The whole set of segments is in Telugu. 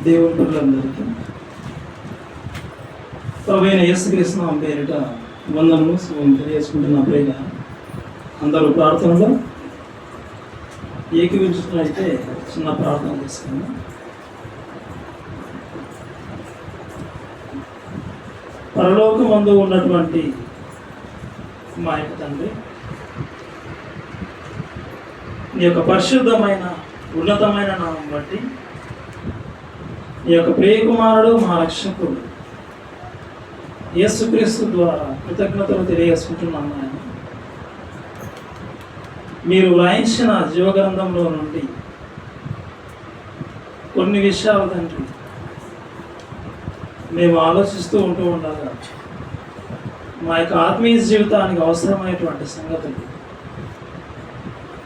దేవుని పిల్లలందరికీ ప్రభువైన యేసుక్రీస్తు నామమున పేరిట వందనములు శుభం తెలియజేసుకుంటున్న ప్రియ అందరూ ప్రార్థనలో ఏకీభవించినట్లయితే చిన్న ప్రార్థన చేసుకున్నాం. పరలోకమందు ఉన్నటువంటి మా యొక్క తండ్రి, నీ యొక్క పరిశుద్ధమైన ఉన్నతమైన నామం బట్టి నీ యొక్క ప్రియకుమారుడు మా రక్షకుడు యేసుక్రీస్తు ద్వారా కృతజ్ఞతలు తెలియజేసుకుంటున్నాను. ఆయన మీరు వ్రాయించిన జీవగ్రంథంలో నుండి కొన్ని విషయాలు తండ్రి మేము ఆలోచిస్తూ ఉంటూ ఉండగా మా యొక్క ఆత్మీయ జీవితానికి అవసరమైనటువంటి సంగతులు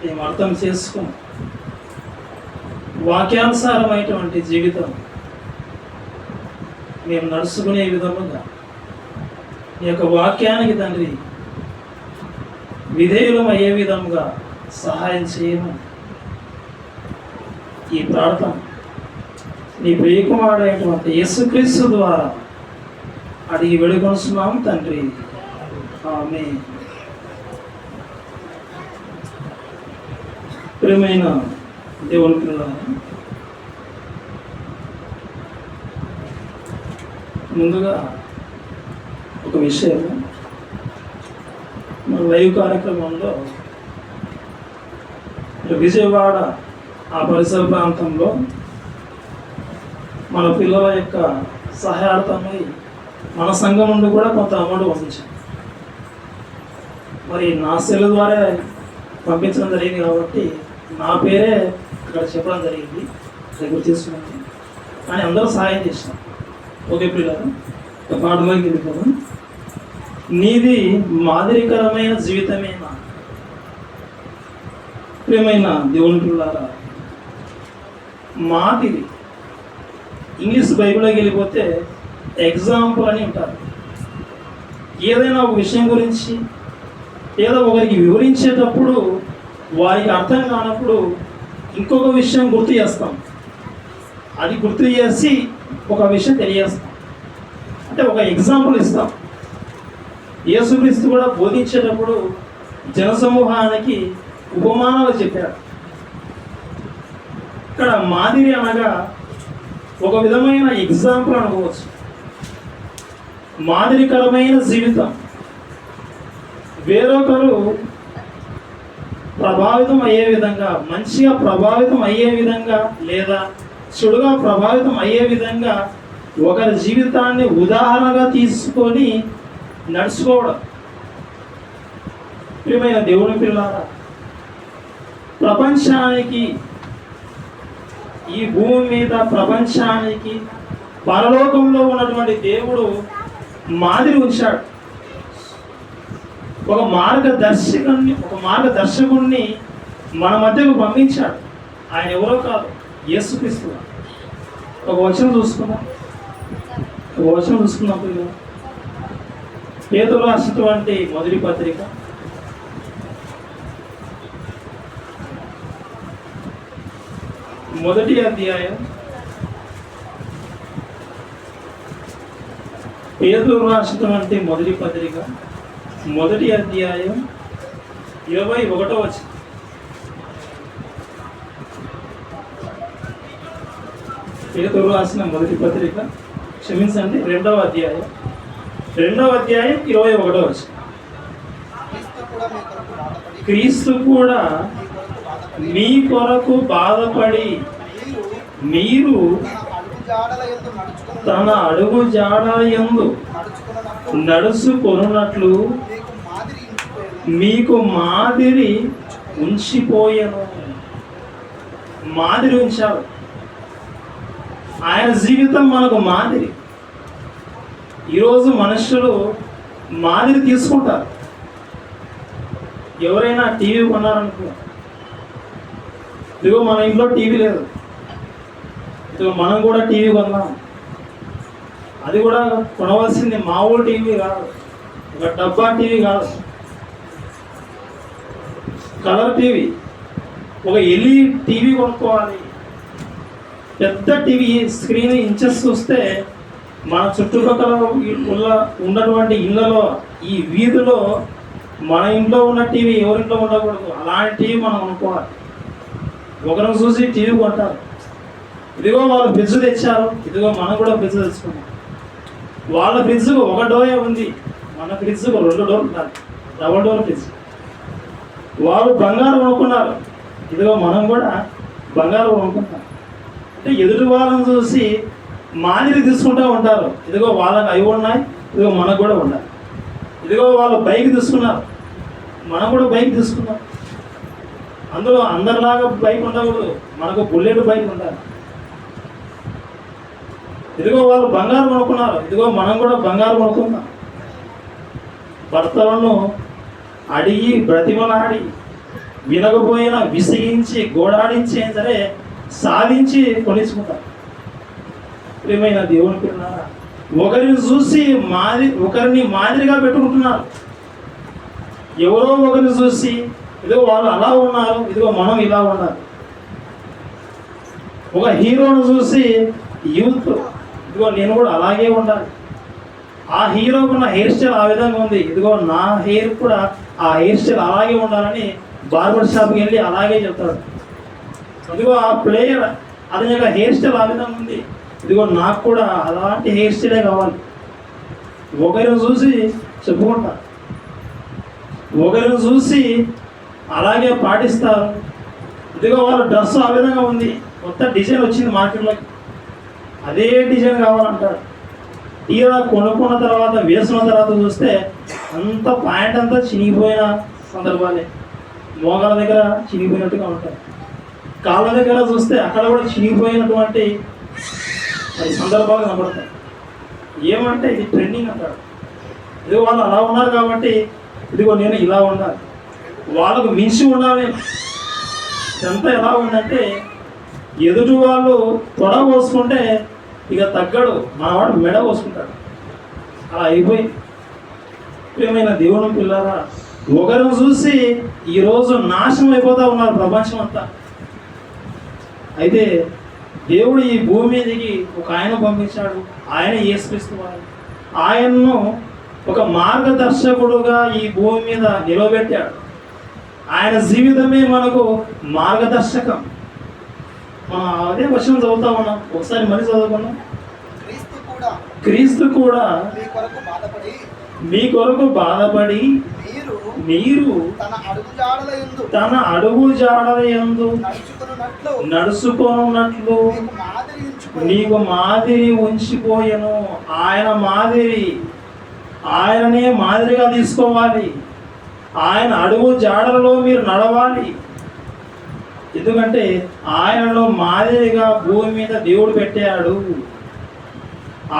మేము అర్థం చేసుకుని వాక్యానుసారమైనటువంటి జీవితం మేము నడుచుకునే విధముగా ఈ యొక్క వాక్యానికి తండ్రి విధేయులం అయ్యే విధంగా సహాయం చేయమని ఈ ప్రార్థన నీ ప్రియకుమారుడైనటువంటి యేసుక్రీస్తు ద్వారా అడిగి వేడుకొనుచున్నాం తండ్రి, ఆమేన్. ప్రియమైన దేవుని పిల్లలారా, ముందుగా ఒక విషయం, మన లైవ్ కార్యక్రమంలో విజయవాడ ఆ పరిసర ప్రాంతంలో మన పిల్లల యొక్క సహాయార్థమై మన సంఘం నుండి కూడా కొంత అమౌంట్ పంపించాం. మరి నా సెల్ ద్వారా పంపించడం జరిగింది కాబట్టి నా పేరే ఇక్కడ చెప్పడం జరిగింది, దగ్గర తీసుకున్నాను. కానీ అందరూ సహాయం చేసినాం. ఓకే పిల్లలు, ఒక పాటలోకి వెళ్ళిపోదాం. నీది మాదిరికరమైన జీవితమేనా? ప్రియమైన దేవుని పిల్లలారా, మాదిరి ఇంగ్లీష్ బైబిల్లోకి వెళ్ళిపోతే ఎగ్జాంపుల్ అని ఉంటారు. ఏదైనా ఒక విషయం గురించి ఏదో ఒకరికి వివరించేటప్పుడు వారికి అర్థం కానప్పుడు ఇంకొక విషయం గుర్తు చేస్తాం, అది గుర్తు చేసి ఒక విషయం తెలియజేస్తాం, అంటే ఒక ఎగ్జాంపుల్ ఇస్తాం. యేసుక్రీస్తు కూడా బోధించేటప్పుడు జనసమూహానికి ఉపమానాలు చెప్పారు. ఇక్కడ మాదిరి అనగా ఒక విధమైన ఎగ్జాంపుల్ అనుకోవచ్చు. మాదిరికరమైన జీవితం, వేరొకరు ప్రభావితం అయ్యే విధంగా, మంచిగా ప్రభావితం అయ్యే విధంగా లేదా చెడుగా ప్రభావితం అయ్యే విధంగా ఒకరి జీవితాన్ని ఉదాహరణగా తీసుకొని నడుచుకోవడం. ప్రియమైన దేవుని పిల్లలారా, ప్రపంచానికి, ఈ భూమి మీద ప్రపంచానికి పరలోకంలో ఉన్నటువంటి దేవుడు మాదిరి ఉంచాడు. ఒక మార్గదర్శకుడిని మన మధ్యకు పంపించాడు. ఆయన ఎవరో కాదు, యేసుక్రీస్తు. ఒక వచనం చూసుకున్నాం పేతురు రాసినటువంటి మొదటి పత్రిక 1వ అధ్యాయం, పేతురు రాసినటువంటి మొదటి పత్రిక 1వ అధ్యాయం 21వ వచనం. పేతురు రాసిన మొదటి పత్రిక, క్షమించండి, 2వ అధ్యాయం 21వ వచనం. క్రీస్తు కూడా మీ కొరకు బాధపడి మీరు తన అడుగు జాడలయందు నడుచుకొనున్నట్లు మీకు మాదిరి ఉంచిపోయాను. మాదిరి ఉంచాడు. ఆయన జీవితం మనకు మాదిరి. ఈరోజు మనుషులు మాదిరి తీసుకుంటారు. ఎవరైనా టీవీ కొన్నారనుకో, ఇదిగో మన ఇంట్లో టీవీ లేదు, ఇదిగో మనం కూడా టీవీ కొన్నాం. అది కూడా కొనవలసింది మామూలు టీవీ కాదు, ఒక డబ్బా టీవీ కాదు, కలర్ టీవీ, ఒక ఎల్ఈడి టీవీ కొనుక్కోవాలి. పెద్ద టీవీ స్క్రీన్ ఇంచెస్ చూస్తే మన చుట్టుపక్కల ఉన్నటువంటి ఇళ్ళలో, ఈ వీధిలో మన ఇంట్లో ఉన్న టీవీ ఎవరింట్లో ఉండకూడదు. అలాంటి టీవీ మనం అనుకోవాలి. ఒకరిని చూసి టీవీ కొంటారు. ఇదిగో వాళ్ళు ఫ్రిడ్జ్ తెచ్చారు, ఇదిగో మనం కూడా ఫ్రిడ్జ్ తెచ్చుకున్నాం. వాళ్ళ ఫ్రిడ్జ్కు ఒక డోరే ఉంది, మన ఫ్రిడ్జ్కు 2 డోర్లు ఉండాలి, డబల్ డోర్ ఫ్రిడ్జ్. వాళ్ళు బంగారం కొనుక్కున్నారు, ఇదిగో మనం కూడా బంగారం కొనుక్కుంటాం. అంటే ఎదుటి వాళ్ళని చూసి మాదిరి తీసుకుంటూ ఉంటారు. ఇదిగో వాళ్ళకి అవి ఉన్నాయి, ఇదిగో మనకు కూడా ఉండాలి. ఇదిగో వాళ్ళు బైక్ తీసుకున్నారు, మనం కూడా బైక్ తీసుకున్నాం. అందులో అందరిలాగా బైక్ ఉండకూడదు, మనకు బుల్లెట్ బైక్ ఉండాలి. ఇదిగో వాళ్ళు బంగారం కొనుక్కున్నారు, ఇదిగో మనం కూడా బంగారం కొనుక్కుందాం. భర్తలను అడిగి బ్రతిమలాడి వినకపోయినా విసిగించి గోడాడించి సరే సాధించి కొనిచ్చుకుంటారు. ప్రియమైన దేవుని పిల్లలారా, ఒకరిని చూసి ఒకరిని మాదిరిగా పెట్టుకుంటున్నారు. ఎవరో ఒకరిని చూసి ఇదిగో వాళ్ళు అలా ఉన్నారు, ఇదిగో మనం ఇలా ఉన్నారు. ఒక హీరోను చూసి యూత్ ఇదిగో నేను కూడా అలాగే ఉండాలి, ఆ హీరోకు ఉన్న హెయిర్ స్టైల్ ఆ విధంగా ఉంది, ఇదిగో నా హెయిర్ కూడా ఆ హెయిర్ స్టైల్ అలాగే ఉండాలని బార్బర్ షాప్కి వెళ్ళి అలాగే చెప్తాడు. ఇదిగో ఆ ప్లేయర్ అతని యొక్క హెయిర్ స్టైల్ ఆ విధంగా ఉంది, ఇదిగో నాకు కూడా అలాంటి హెయిర్ స్టైలే కావాలి. ఒకరిని చూసి చెప్పుకుంటారు, ఒకరిని చూసి అలాగే పాటిస్తారు. ఇదిగో వాళ్ళ డ్రెస్ ఆ విధంగా ఉంది, కొత్త డిజైన్ వచ్చింది మార్కెట్లోకి, అదే డిజైన్ కావాలంటాడు. తీరా కొనుక్కున్న తర్వాత వేసుకున్న తర్వాత చూస్తే అంత ప్యాంట్ అంతా చినిగిపోయిన సందర్భాలే, మోకాల దగ్గర చినిగిపోయినట్టుగా ఉంటాయి. కాళ్ళ దగ్గర చూస్తే అక్కడ కూడా చినిగిపోయినటువంటి సందర్భాలు కనబడతాయి. ఏమంటే ఇది ట్రెండింగ్ అంటాడు. ఇదిగో వాళ్ళు అలా ఉన్నారు కాబట్టి ఇదిగో నేను ఇలా ఉండాలి, వాళ్ళకు మించి ఉండాలి. ఎంత ఎలా ఉందంటే ఎదుటి వాళ్ళు తొడ కోసుకుంటే ఇక తగ్గడు, మనవాడు మెడ కోసుకుంటాడు. అలా అయిపోయి ప్రియమైన దేవుని పిల్లరా, ఒకరిని చూసి ఈరోజు నాశనం అయిపోతూ ఉన్నారు ప్రపంచం అంతా. అయితే దేవుడు ఈ భూమి మీదకి ఒక ఆయన పంపించాడు, ఆయన యేసుక్రీస్తు వారు. ఆయన్ను ఒక మార్గదర్శకుడుగా ఈ భూమి మీద నిలబెట్టాడు. ఆయన జీవితమే మనకు మార్గదర్శకం. మనం అదే వచనం చదువుతా ఉన్నాం, ఒకసారి మళ్ళీ చదువుకున్నాం. క్రీస్తు కూడా మీ కొరకు బాధపడి మీరు తన అడుగు జాడలయందు నడుచుకున్నట్లు నీకు మాదిరి ఉంచిపోయెను. ఆయన మాదిరి, ఆయననే మాదిరిగా తీసుకోవాలి. ఆయన అడుగు జాడలలో మీరు నడవాలి. ఎందుకంటే ఆయనలో మాదిరిగా భూమి మీద దేవుడు పెట్టాడు.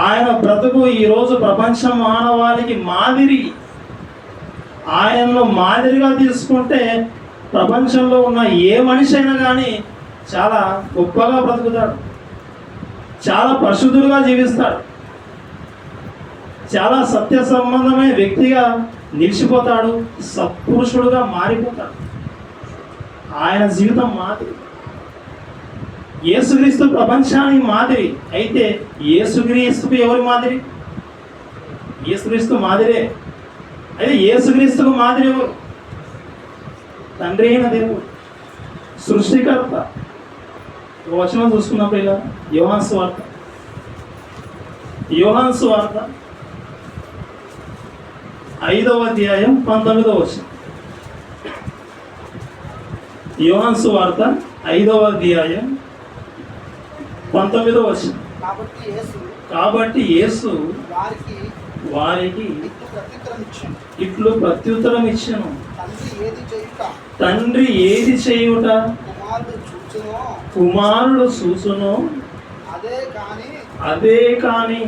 ఆయన బ్రతుకు ఈరోజు ప్రపంచ మానవాళికి మాదిరి. ఆయనను మాదిరిగా తీసుకుంటే ప్రపంచంలో ఉన్న ఏ మనిషి అయినా కానీ చాలా గొప్పగా బ్రతుకుతాడు, చాలా పరిశుద్ధులుగా జీవిస్తాడు, చాలా సత్య సంబంధమైన వ్యక్తిగా నిలిచిపోతాడు, సత్పురుషుడుగా మారిపోతాడు. ఆయన జీవితం మాదిరి. యేసుక్రీస్తు ప్రపంచానికి మాదిరి. అయితే యేసుక్రీస్తుకు ఎవరి మాదిరి? యేసుక్రీస్తు మాదిరే. అయితే యేసుక్రీస్తుకు మాదిరి ఎవరు? తండ్రి అయిన దేవుడు, సృష్టికర్త. వచనం చూసుకున్నప్పుడు ఇలా యోహాను సువార్త 5వ అధ్యాయం 19వ వచనం. యోహాను సువార్త 5వ అధ్యాయం 19వ వచనం. కాబట్టి యేసు వారికి ఇట్లు ప్రత్యుత్తరం ఇచ్చెను, తండ్రి ఏది చేయుట కుమారుడు చూచునో అదే కాని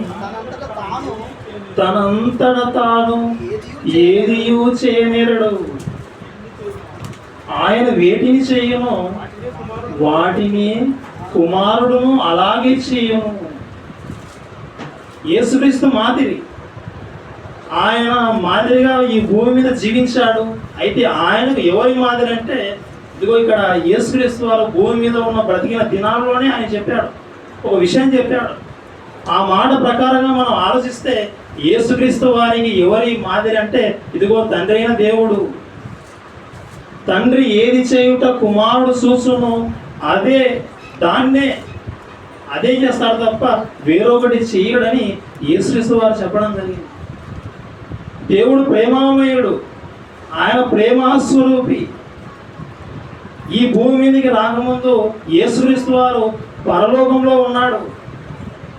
తనంతట తాను ఏదియూ చేయనేరడు. ఆయన వేటిని చేయునో వాటిని కుమారుడును అలాగే చేయును. యేసుక్రీస్తు మాదిరి. ఆయన మాదిరిగా ఈ భూమి మీద జీవించాడు. అయితే ఆయనకు ఎవరి మాదిరి అంటే ఇదిగో ఇక్కడ యేసుక్రీస్తు వారు భూమి మీద ఉన్న బ్రతికిన దినాల్లోనే ఆయన చెప్పాడు, ఒక విషయం చెప్పాడు. ఆ మాట ప్రకారంగా మనం ఆలోచిస్తే యేసుక్రీస్తు వారికి ఎవరి మాదిరి అంటే, ఇదిగో తండ్రి అయిన దేవుడు. తండ్రి ఏది చేయుట కుమారుడు చూసును అదే చేస్తాడు తప్ప వేరొకటి చేయడని యేసుక్రీస్తు వారు చెప్పడం జరిగింది. దేవుడు ప్రేమామయుడు, ఆయన ప్రేమాస్వరూపి. ఈ భూమి మీదకి రాకముందు యేసుక్రీస్తు వారు పరలోకంలో ఉన్నాడు.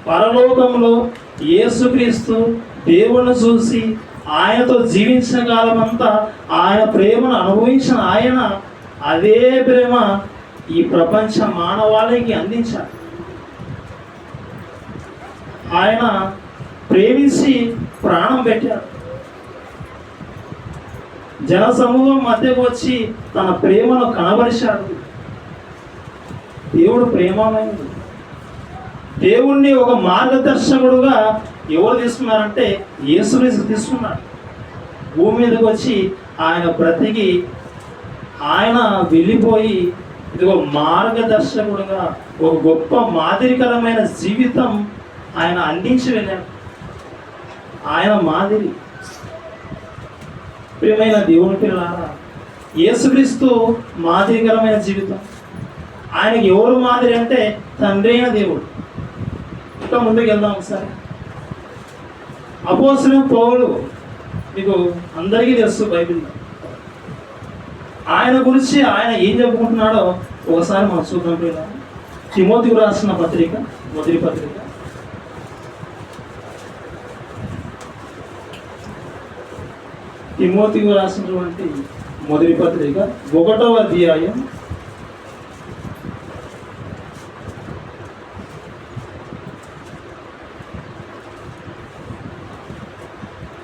పరలోకంలో యేసుక్రీస్తు దేవుణ్ణి చూసి ఆయనతో జీవించిన కాలమంతా ఆయన ప్రేమను అనుభవించిన ఆయన అదే ప్రేమ ఈ ప్రపంచ మానవాళికి అందించాడు. ఆయన ప్రేమించి ప్రాణం పెట్టాడు. జన సమూహం మధ్యకు వచ్చి తన ప్రేమను కనబరిచాడు. దేవుడు ప్రేమమయుడు. దేవుణ్ణి ఒక మార్గదర్శకుడుగా ఎవరు తీసుకున్నారంటే యేసుక్రీస్తు తీసుకున్నాడు. భూమి మీదకి వచ్చి ఆయన బ్రతికి ఆయన వెళ్ళిపోయి ఇదిగో మార్గదర్శకుడుగా ఒక గొప్ప మాదిరికరమైన జీవితం ఆయన అందించి వెళ్ళాడు. ఆయన మాదిరి. ప్రియమైన దేవుని పిల్లలారా, యేసుక్రీస్తు మాదిరికరమైన జీవితం. ఆయనకి ఎవరు మాదిరి అంటే తండ్రి అయిన దేవుడు. ఇంకా ముందుకు వెళ్దాం ఒకసారి. అపోస్తలుడైన పౌలు, మీకు అందరికీ తెలుసు బైబిల్లో. ఆయన గురించి ఆయన ఏం చెప్పుకుంటున్నాడో ఒకసారి మనం చూద్దాం. పిల్లలు, తిమోతికి రాసిన పత్రిక, మొదటి పత్రిక, తిమోతికి రాసినటువంటి మొదటి పత్రిక 1వ అధ్యాయం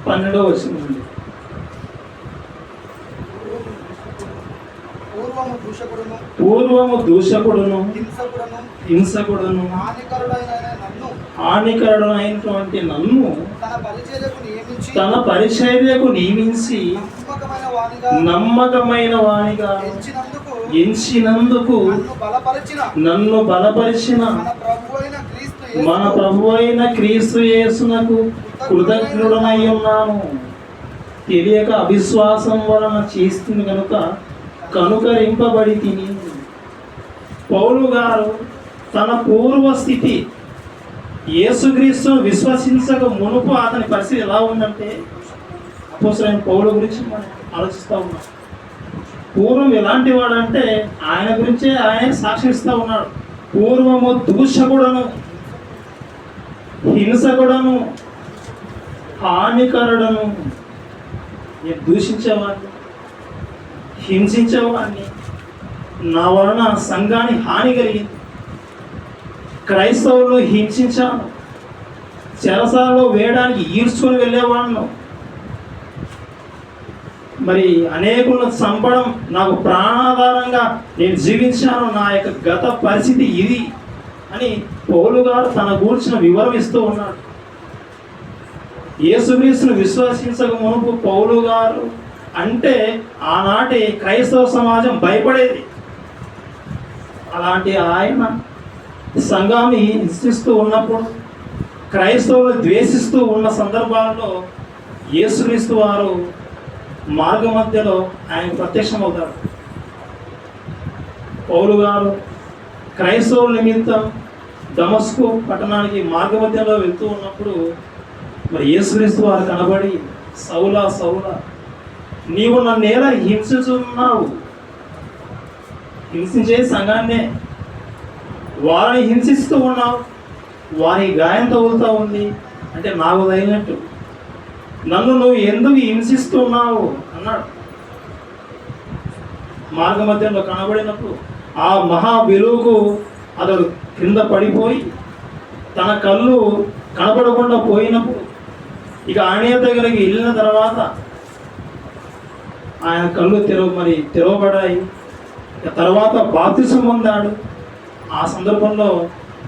12వ వచనం నుండి. పూర్వము దూషకుడును హింసకుడును హానికరుడైనటువంటి నన్ను తన పరిచర్యకు నియమించి నమ్మకమైన వానిగా ఎంచినందుకు నన్ను బలపరిచిన మన ప్రభు అయిన క్రీస్తు యేసునకు కృతజ్ఞుడనై ఉన్నాను. తెలియక అవిశ్వాసం వలన చేస్తుంది కనుక కనుకరింపబడి తిని. పౌలు గారు తన పూర్వస్థితి, యేసుక్రీస్తును విశ్వసించక మునుపు అతని పరిస్థితి ఎలా ఉందంటే, అపోస్తలుడైన పౌలు గురించి మనం ఆలోచిస్తూ ఉన్నాం. పూర్వం ఎలాంటి వాడంటే ఆయన గురించే ఆయన సాక్షిస్తూ ఉన్నాడు. పూర్వము దూషకుడను, హింసకుడను, హానికరుడను. నేను దూషించేవాడిని, హింసించేవాడిని, నా వలన సంఘానికి హాని కలిగింది. క్రైస్తవులను హింసించాను, చెరసాలలో వేయడానికి ఈడ్చుకొని వెళ్ళేవాళ్ళను, మరి అనేకులను చంపడం నాకు ప్రాణాధారంగా నేను జీవించాను. నా యొక్క గత పరిస్థితి ఇది అని పౌలు గారు తన గూర్చిన వివరం ఇస్తూ ఉన్నాడు. యేసుక్రీస్తును విశ్వసించక మునుపు పౌలు గారు అంటే ఆనాటి క్రైస్తవ సమాజం భయపడేది. అలాంటి ఆయన సంఘాన్ని హింసిస్తూ ఉన్నప్పుడు, క్రైస్తవులు ద్వేషిస్తూ ఉన్న సందర్భాల్లో యేసుక్రీస్తు వారు మార్గ మధ్యలో ఆయన ప్రత్యక్షమవుతాడు. పౌలు గారు క్రైస్తవుల నిమిత్తం దమస్కు పట్టణానికి మార్గ మధ్యలో వెళ్తూ ఉన్నప్పుడు మరి యేసుక్రీస్తు వారు కనబడి, సౌలా సౌలా, నీవు నన్ను ఎలా హింసించున్నావు? హింసించే సంఘాన్నే వారిని హింసిస్తూ ఉన్నావు, వారి గాయం తగులుతూ ఉంది అంటే నాకు తగినట్టు, నన్ను నువ్వు ఎందుకు హింసిస్తున్నావు అన్నాడు. మార్గ మధ్యంలో కనబడినప్పుడు ఆ మహా వెలుగు అతడు కింద పడిపోయి తన కళ్ళు కనపడకుండా పోయినప్పుడు, ఇక ఆయన దగ్గరికి వెళ్ళిన తర్వాత ఆయన కళ్ళు తెరవబడ్డాయి. తర్వాత బాప్తిసం పొందాడు. ఆ సందర్భంలో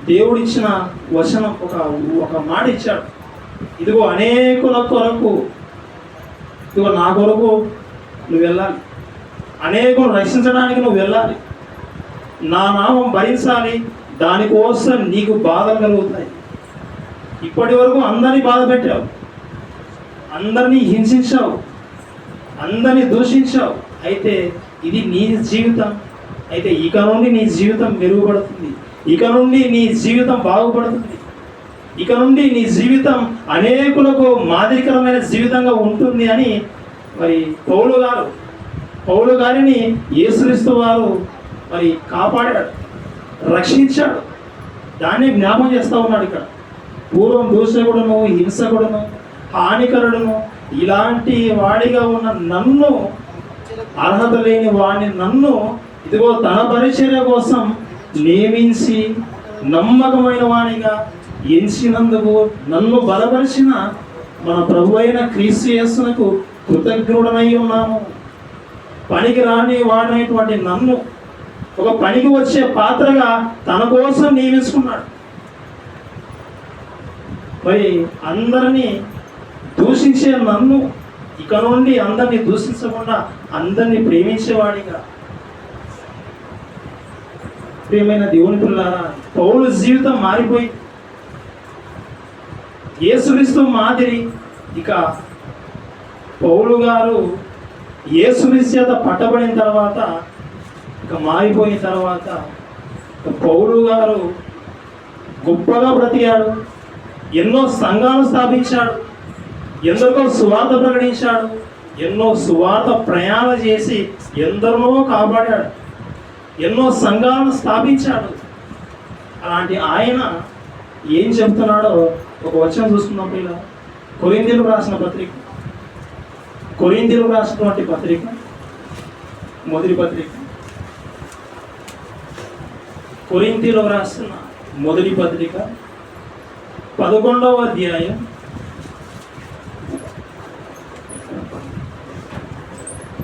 దేవుడిచ్చిన వచనం ఒక మాట ఇచ్చాడు. ఇదిగో అనేకుల కొరకు, ఇదిగో నా కొరకు నువ్వు వెళ్ళాలి, అనేకులు రక్షించడానికి నువ్వు వెళ్ళాలి, నా నామం భరించాలి, దానికోసం నీకు బాధలు కలుగుతాయి. ఇప్పటి వరకు అందరినీ బాధ పెట్టావు, అందరినీ హింసించావు, అందరినీ దూషించావు. అయితే ఇది నీ జీవితం. అయితే ఇక నుండి నీ జీవితం మెరుగుపడుతుంది, ఇక నుండి ని జీవితం బాగుపడుతుంది, ఇక నుండి నీ జీవితం అనేకులకు మాదిరికరమైన జీవితంగా ఉంటుంది అని మరి పౌలు గారిని యేసుక్రీస్తు వారు మరి కాపాడాడు, రక్షించాడు. దాన్ని జ్ఞాపం చేస్తూ ఉన్నాడు ఇక్కడ. పూర్వం దూషకుడును, హింసకుడును, హానికరుడును, ఇలాంటి వాడిగా ఉన్న నన్ను, అర్హత లేని వాడిని నన్ను ఇదిగో తన పరిచర్య కోసం నియమించి నమ్మకమైన వాడిగా ఎంచినందుకు నన్ను బలపరిచిన మన ప్రభు అయిన క్రీస్తు యేసునకు కృతజ్ఞుడనై ఉన్నాము. పనికి రాని వాడినటువంటి నన్ను ఒక పనికి వచ్చే పాత్రగా తన కోసం నియమించుకున్నాడు. మరి అందరినీ దూషించే నన్ను ఇక నుండి అందరినీ దూషించకుండా అందరినీ ప్రేమించేవాడిగా. ప్రియమైన దేవుని పిల్లారా, పౌలు జీవితం మారిపోయి యేసుక్రీస్తు మాదిరి. ఇక పౌలు గారు యేసుక్రీస్తు చేత పట్టబడిన తర్వాత, ఇక మారిపోయిన తర్వాత పౌలు గారు గొప్పగా బ్రతికాడు, ఎన్నో సంఘాలు స్థాపించాడు, ఎందరికో సువార్త ప్రకటించాడు, ఎన్నో సువార్త ప్రయాణం చేసి ఎందరినో కాపాడాడు, ఎన్నో సంఘాలను స్థాపించాడు. అలాంటి ఆయన ఏం చెప్తున్నాడో ఒక వచనం చూసుకున్నాం. ఇలా కొరింథీయులకు రాసిన పత్రిక, కొరింథీయులకు రాసినటువంటి పత్రిక, మొదటి పత్రిక, కొరింథీయులకు రాసిన మొదటి పత్రిక 11వ అధ్యాయం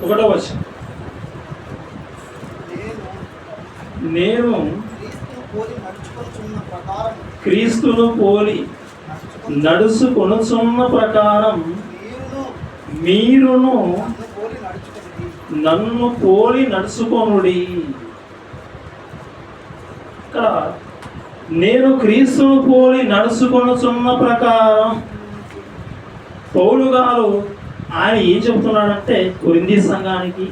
1వ వచనం. నేను క్రీస్తును పోలి నడుచుకొనుచున్న ప్రకారం మీరును నన్ను పోలి నడుచుకొనుడి. ఇక్కడ నేను క్రీస్తును పోలి నడుచుకొనుచున్న ప్రకారం పౌలు గారు ఆయన ఏం చెబుతున్నాడంటే కొరింథీ సంఘానికి,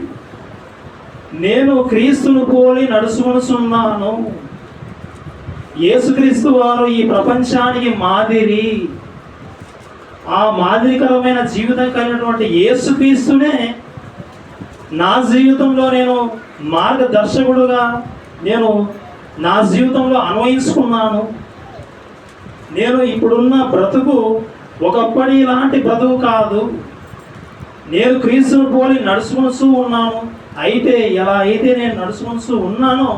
నేను క్రీస్తును పోలి నడుచుకొనుచున్నాను. యేసుక్రీస్తు వారు ఈ ప్రపంచానికి మాదిరి. ఆ మాదిరికరమైన జీవితం కలిగినటువంటి యేసుక్రీస్తునే నా జీవితంలో నేను మార్గదర్శకుడుగా నేను నా జీవితంలో అన్వయించుకున్నాను. నేను ఇప్పుడున్న బ్రతుకు ఒకప్పటి ఇలాంటి బ్రతుకు కాదు. నేను క్రీస్తును పోలి నడుచుకొనుచూ ఉన్నాను. అయితే ఎలా అయితే నేను నడుచుకొనుచూ ఉన్నానో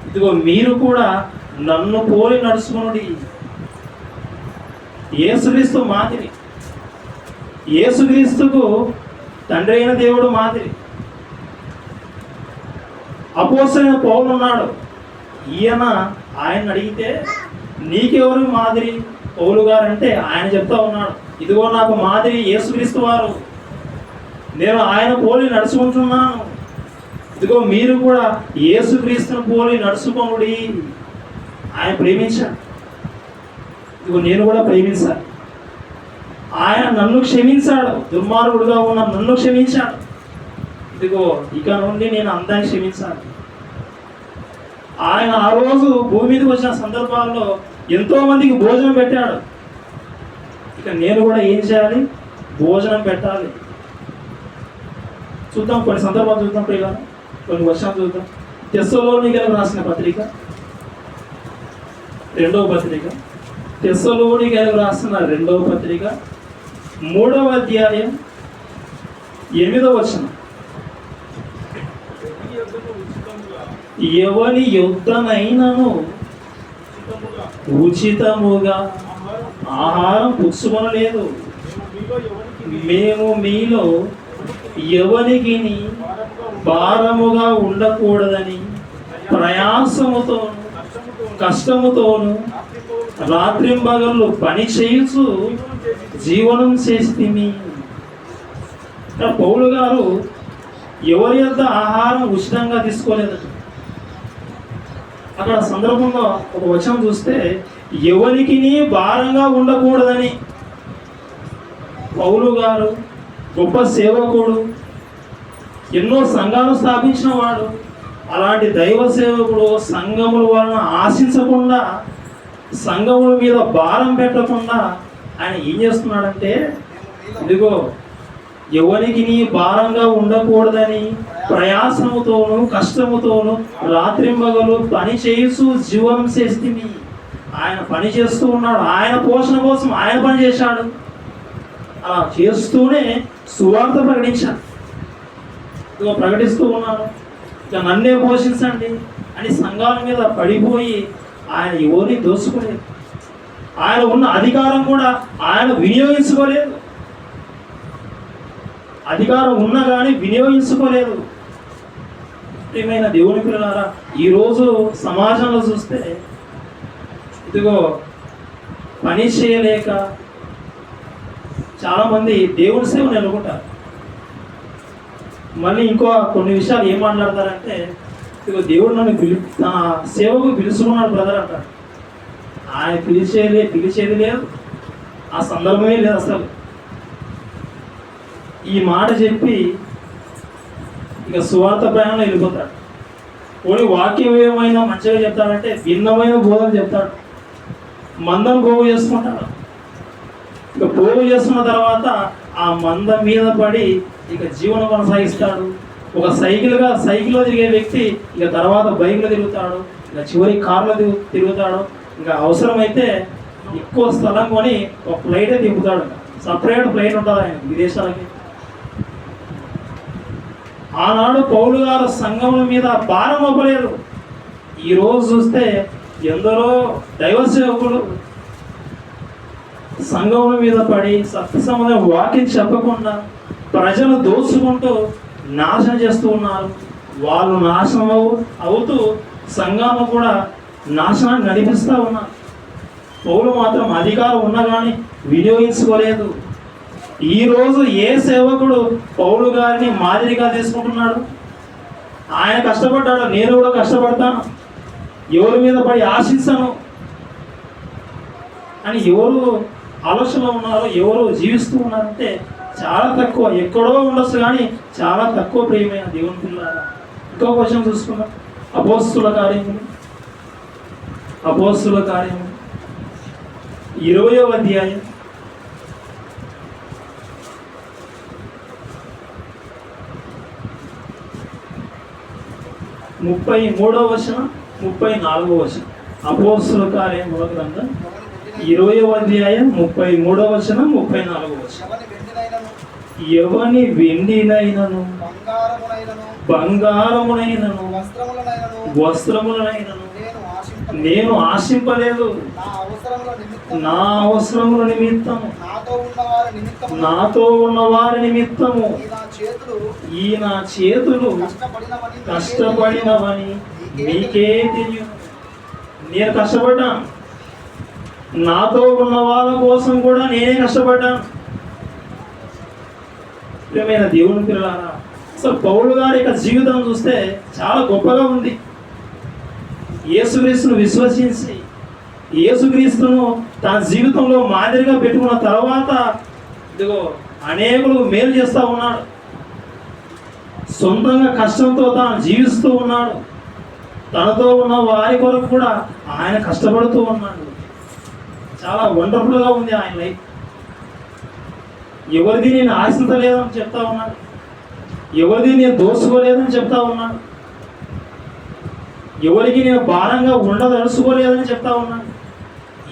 ఇదిగో మీరు కూడా నన్ను పోలి నడుచుకొనుడి. యేసుక్రీస్తు మాదిరి, యేసుక్రీస్తుకు తండ్రి అయిన దేవుడు మాదిరి. అపోస్తలుడైన పౌలు ఉన్నాడు. ఆయన అడిగితే నీకెవరు మాదిరి పౌలు గారు అంటే ఆయన చెప్తా ఉన్నాడు, ఇదిగో నాకు మాదిరి యేసుక్రీస్తు వారు, నేను ఆయన పోలి నడుచుకుంటున్నాను. ఇదిగో మీరు కూడా యేసుక్రీస్తును పోలి నడుచుకోండి. ఆయన ప్రేమించాడు, ఇదిగో నేను కూడా ప్రేమించాను. ఆయన నన్ను క్షమించాడు, దుర్మార్గుడుగా ఉన్న నన్ను క్షమించాడు. ఇదిగో ఇక నుండి నేను అందరిని క్షమించాలి. ఆయన ఆ రోజు భూమి మీదకి వచ్చిన సందర్భాల్లో ఎంతో మందికి భోజనం పెట్టాడు. ఇక నేను కూడా ఏం చేయాలి? భోజనం పెట్టాలి. చూద్దాం, కొన్ని సందర్భాలు చూద్దాం, ప్రియుల కొన్ని వర్షాలు చూద్దాం. తెస్సలోనికైలకు రాసిన పత్రిక, 2వ పత్రిక, తెస్సలోనికైలకు రాసిన 2వ పత్రిక 3వ అధ్యాయం 8వ వచనం. ఎవని యుద్ధనైనను ఉచితముగా ఆహారం పుచ్చుకొనలేదు, మేము మీలో ఎవరికి భారముగా ఉండకూడదని ప్రయాసముతోను కష్టముతోను రాత్రింబగళ్ళు పని చేయుచు జీవనం చేస్తిమి. పౌలు గారు ఎవరి యొద్ద ఆహారం ఉచితంగా తీసుకోలేదట. అక్కడ సందర్భంలో ఒక వచనం చూస్తే ఎవరికి భారంగా ఉండకూడదని పౌలు గారు గొప్ప సేవకుడు, ఎన్నో సంఘాలు స్థాపించిన వాడు, అలాంటి దైవ సేవకుడు సంఘముల వలన ఆశించకుండా, సంఘముల మీద భారం పెట్టకుండా ఆయన ఏం చేస్తున్నాడంటే, ఇదిగో ఎవరికి భారంగా ఉండకూడదని ప్రయాసముతోనూ కష్టముతోనూ రాత్రింబగలు పని చేస్తూ జీవనం చేస్తుంది. ఆయన పని చేస్తూ ఉన్నాడు, ఆయన పోషణ కోసం ఆయన పని చేశాడు. అలా చేస్తూనే సువార్త ప్రకటించాడు. ఇదిగో ప్రకటిస్తూ ఉన్నాను, ఇక నన్నే పోషించండి అని సంఘాల మీద పడిపోయి ఆయన ఎవరిని దోచుకోలేదు. ఆయన ఉన్న అధికారం కూడా ఆయన వినియోగించుకోలేదు. అధికారం ఉన్నా కానీ వినియోగించుకోలేదు. ప్రియమైన దేవుని పిల్లలారా, ఈరోజు సమాజంలో చూస్తే ఇదిగో పని చేయలేక చాలామంది దేవుని సేవ నిలబడతారు. మళ్ళీ ఇంకో కొన్ని విషయాలు ఏం మాట్లాడతారంటే, ఇదిగో దేవుడు నన్ను నా సేవకు పిలుచుకున్నాడు బ్రదర్ అంటారు. ఆయన పిలిచేది లేదు, ఆ సందర్భమే లేదు అసలు. ఈ మాట చెప్పి ఇక సువార్త ప్రయాణంలో వెళ్ళిపోతాడు. పోనీ వాక్యం ఏమైనా మంచిగా చెప్తాడంటే భిన్నమైన బోధన చెప్తాడు. మందను పోగు చేసుకుంటాడు. ఇక పోగు చేసుకున్న తర్వాత ఆ మంద మీద పడి ఇక జీవనం కొనసాగిస్తాడు. ఒక సైకిల్లో తిరిగే వ్యక్తి ఇక తర్వాత బైక్లో తిరుగుతాడు, ఇక చివరి కార్లో తిరుగుతాడు. ఇంకా అవసరమైతే ఎక్కువ స్థలం కొని ఒక ఫ్లైటే తిప్పుతాడు. సపరేట్ ఫ్లైట్ ఉంటుంది ఆయన విదేశాలకి. ఆనాడు పౌలు గారు సంఘముల మీద భారం అవ్వలేదు. ఈరోజు చూస్తే ఎందరో దైవ సేవకులు సంఘముల మీద పడి సత్య సంబంధం వాక్యం చెప్పకుండా ప్రజలు దోచుకుంటూ నాశనం చేస్తూ ఉన్నారు. వాళ్ళు నాశనం అవుతూ సంఘాలను కూడా నాశనాన్ని నడిపిస్తూ ఉన్నారు. పౌలు మాత్రం అధికారం ఉన్నా కానీ వినియోగించుకోలేదు. ఈరోజు ఏ సేవకుడు పౌలు గారిని మాదిరిగా తీసుకుంటున్నాడు? ఆయన కష్టపడ్డాడు, నేను కూడా కష్టపడతాను, ఎవరి మీద పడి ఆశించను అని ఎవరు ఆలోచనలో ఉన్నారో, ఎవరు జీవిస్తూ ఉన్నారంటే చాలా తక్కువ. ఎక్కడో ఉండొచ్చు కానీ చాలా తక్కువ. ప్రియమైన దేవుని పిల్లలారా, ఇంకో క్వశ్చన్ చూసుకున్నాం. అపోస్తుల కార్యములు 20వ అధ్యాయం 33వ వచనం 34వ వచనం. అపోస్తుల కార్యముల గ్రంథం 20వ అధ్యాయం 33వ వచనం 34వ వచనం. ఎవని వెండినైనను బంగారమునైనను వస్త్రములనైనను నేను ఆశింపలేదు. నా అవసరముల నిమిత్తము నాతో ఉన్న వారి నిమిత్తము ఈ నా చేతులు కష్టపడినవని మీకే తెలియదు. నేను కష్టపడ్డాను, నాతో ఉన్న వాళ్ళ కోసం కూడా నేనే కష్టపడ్డాను. ప్రియమైన దేవుని పిల్లలారా, అసలు పౌలు గారి యొక్క జీవితం చూస్తే చాలా గొప్పగా ఉంది. యేసుక్రీస్తును విశ్వసించి యేసుక్రీస్తును తన జీవితంలో మాదిరిగా పెట్టుకున్న తర్వాత ఇదిగో అనేకులు మేలు చేస్తూ ఉన్నాడు. సొంతంగా కష్టంతో తాను జీవిస్తూ ఉన్నాడు. తనతో ఉన్న వారి కొరకు కూడా ఆయన కష్టపడుతూ ఉన్నాడు. చాలా వండర్ఫుల్గా ఉంది ఆయన లైఫ్. ఎవరిది నేను ఆశించలేదని చెప్తా ఉన్నాడు, ఎవరిది నేను దోసుకోలేదని చెప్తా ఉన్నాడు, ఎవరికి నేను భారంగా ఉండదలుచుకోలేదని చెప్తా ఉన్నాను.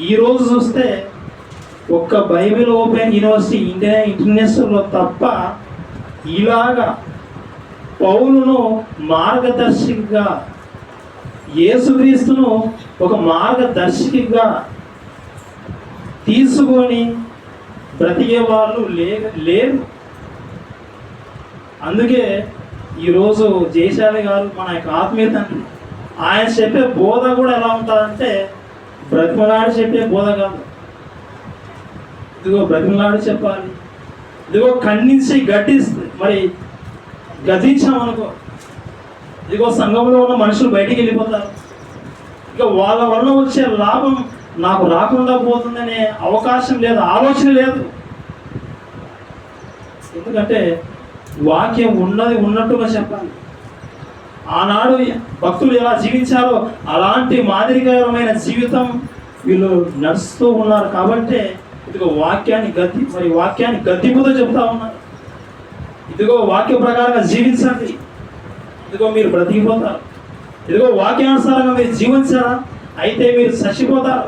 ఈరోజు చూస్తే ఒక్క బైబిల్ ఓపెన్ యూనివర్సిటీ ఇంటర్నేషనల్లో తప్ప ఇలాగా పౌలును మార్గదర్శిగా, యేసుక్రీస్తును ఒక మార్గదర్శిగా తీసుకొని బ్రతికే వాళ్ళు లేరు. అందుకే ఈరోజు జయశాలి గారు మన యొక్క ఆత్మీయ తండ్రి, ఆయన చెప్పే బోధ కూడా ఎలా ఉంటుందంటే బ్రతిమలాడి చెప్పే బోధ కాదు. ఇదిగో బ్రతిమలాడి చెప్పాలి, ఇదిగో ఖండించి గద్దించామనుకో, ఇదిగో సంఘంలో ఉన్న మనుషులు బయటికి వెళ్ళిపోతారు. ఇక వాళ్ళ వల్ల వచ్చే లాభం నాకు రాకుండా పోతుందనే అవకాశం లేదు, ఆలోచన లేదు. ఎందుకంటే వాక్యం ఉన్నది ఉన్నట్టుగా చెప్పాలి. ఆనాడు భక్తులు ఎలా జీవించారో అలాంటి మాదిరికరమైన జీవితం వీళ్ళు నడుస్తూ ఉన్నారు. కాబట్టి ఇదిగో వాక్యాన్ని గద్దింపుతో చెబుతా ఉన్నారు. ఇదిగో వాక్య ప్రకారంగా జీవించండి, ఇదిగో మీరు బ్రతికిపోతారు. ఇదిగో వాక్యానుసారంగా మీరు జీవించారా అయితే మీరు చచ్చిపోతారు.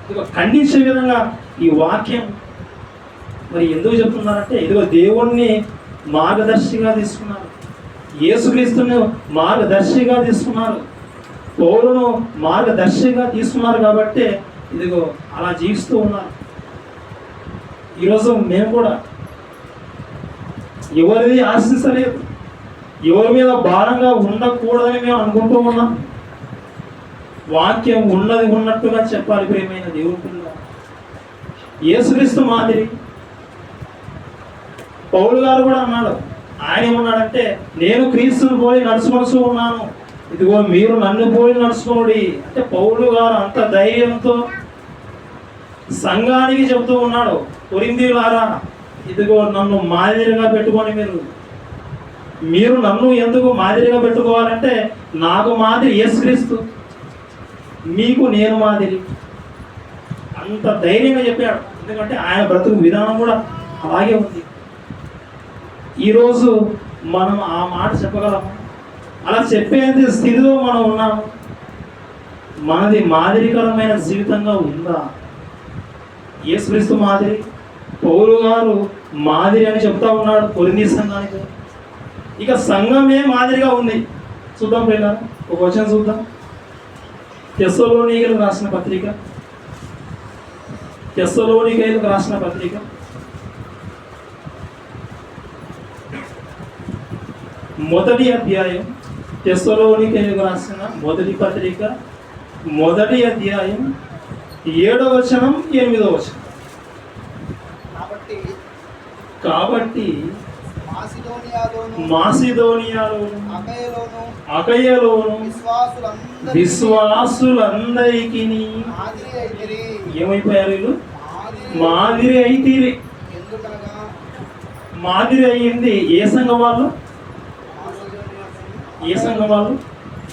ఇదిగో ఖండించే విధంగా ఈ వాక్యం మరి ఎందుకు చెప్తున్నారంటే, ఇదిగో దేవుణ్ణి మార్గదర్శిగా తీసుకున్నారు, యేసుక్రీస్తును మార్గదర్శిగా తీసుకున్నారు, పౌలును మార్గదర్శిగా తీసుకున్నారు. కాబట్టి ఇదిగో అలా జీవిస్తూ ఉన్నారు. ఈరోజు మేము కూడా ఎవరిది ఆశించలేదు, ఎవరి మీద భారంగా ఉండకూడదని మేము అనుకుంటూ ఉన్నాం. వాక్యం ఉన్నది ఉన్నట్టుగా చెప్పాలి. ప్రియమైన దేవుని పిల్లలు, యేసుక్రీస్తు మాదిరి పౌలు గారు కూడా అన్నాడు. ఆయన ఏమన్నాడంటే, నేను క్రీస్తుని పోయి నడుచుకొనుచూ ఉన్నాను, ఇదిగో మీరు నన్ను పోయి నడుచుకోండి అంటే పౌలు గారు అంత ధైర్యంతో సంఘానికి చెబుతూ ఉన్నాడు, కొరింథీయులారా ఇదిగో నన్ను మాదిరిగా పెట్టుకొని మీరు నన్ను ఎందుకు మాదిరిగా పెట్టుకోవాలంటే, నాకు మాదిరి యేసుక్రీస్తు, మీకు నేను మాదిరి. అంత ధైర్యంగా చెప్పాడు. ఎందుకంటే ఆయన బ్రతుకు విధానం కూడా అలాగే ఉంది. ఈరోజు మనం ఆ మాట చెప్పగలము? అలా చెప్పేంత స్థితిలో మనం ఉన్నాము? మనది మాదిరికరమైన జీవితంగా ఉందా? యేసుక్రీస్తు మాదిరి, పౌలు గారు మాదిరి అని చెప్తా ఉన్నాడు కొరింథీ సంఘానికి. ఇక సంఘమే మాదిరిగా ఉంది. చూద్దాం పిల్లలు, ఒక వచనం చూద్దాం. తెస్సలోనికైలకు రాసిన పత్రిక మొదటి అధ్యాయం, తెస్సలోనికైలకు రాసిన మొదటి పత్రిక 1వ అధ్యాయం 7వ వచనం 8వ వచనం. కాబట్టి మాసిదోనియాలోను అకయలోను విశ్వాసులందరికీ ఏమైపోయారు? వీళ్ళు మాదిరి అయితీరి. మాదిరి అయ్యింది ఏ సంఘం వాళ్ళు?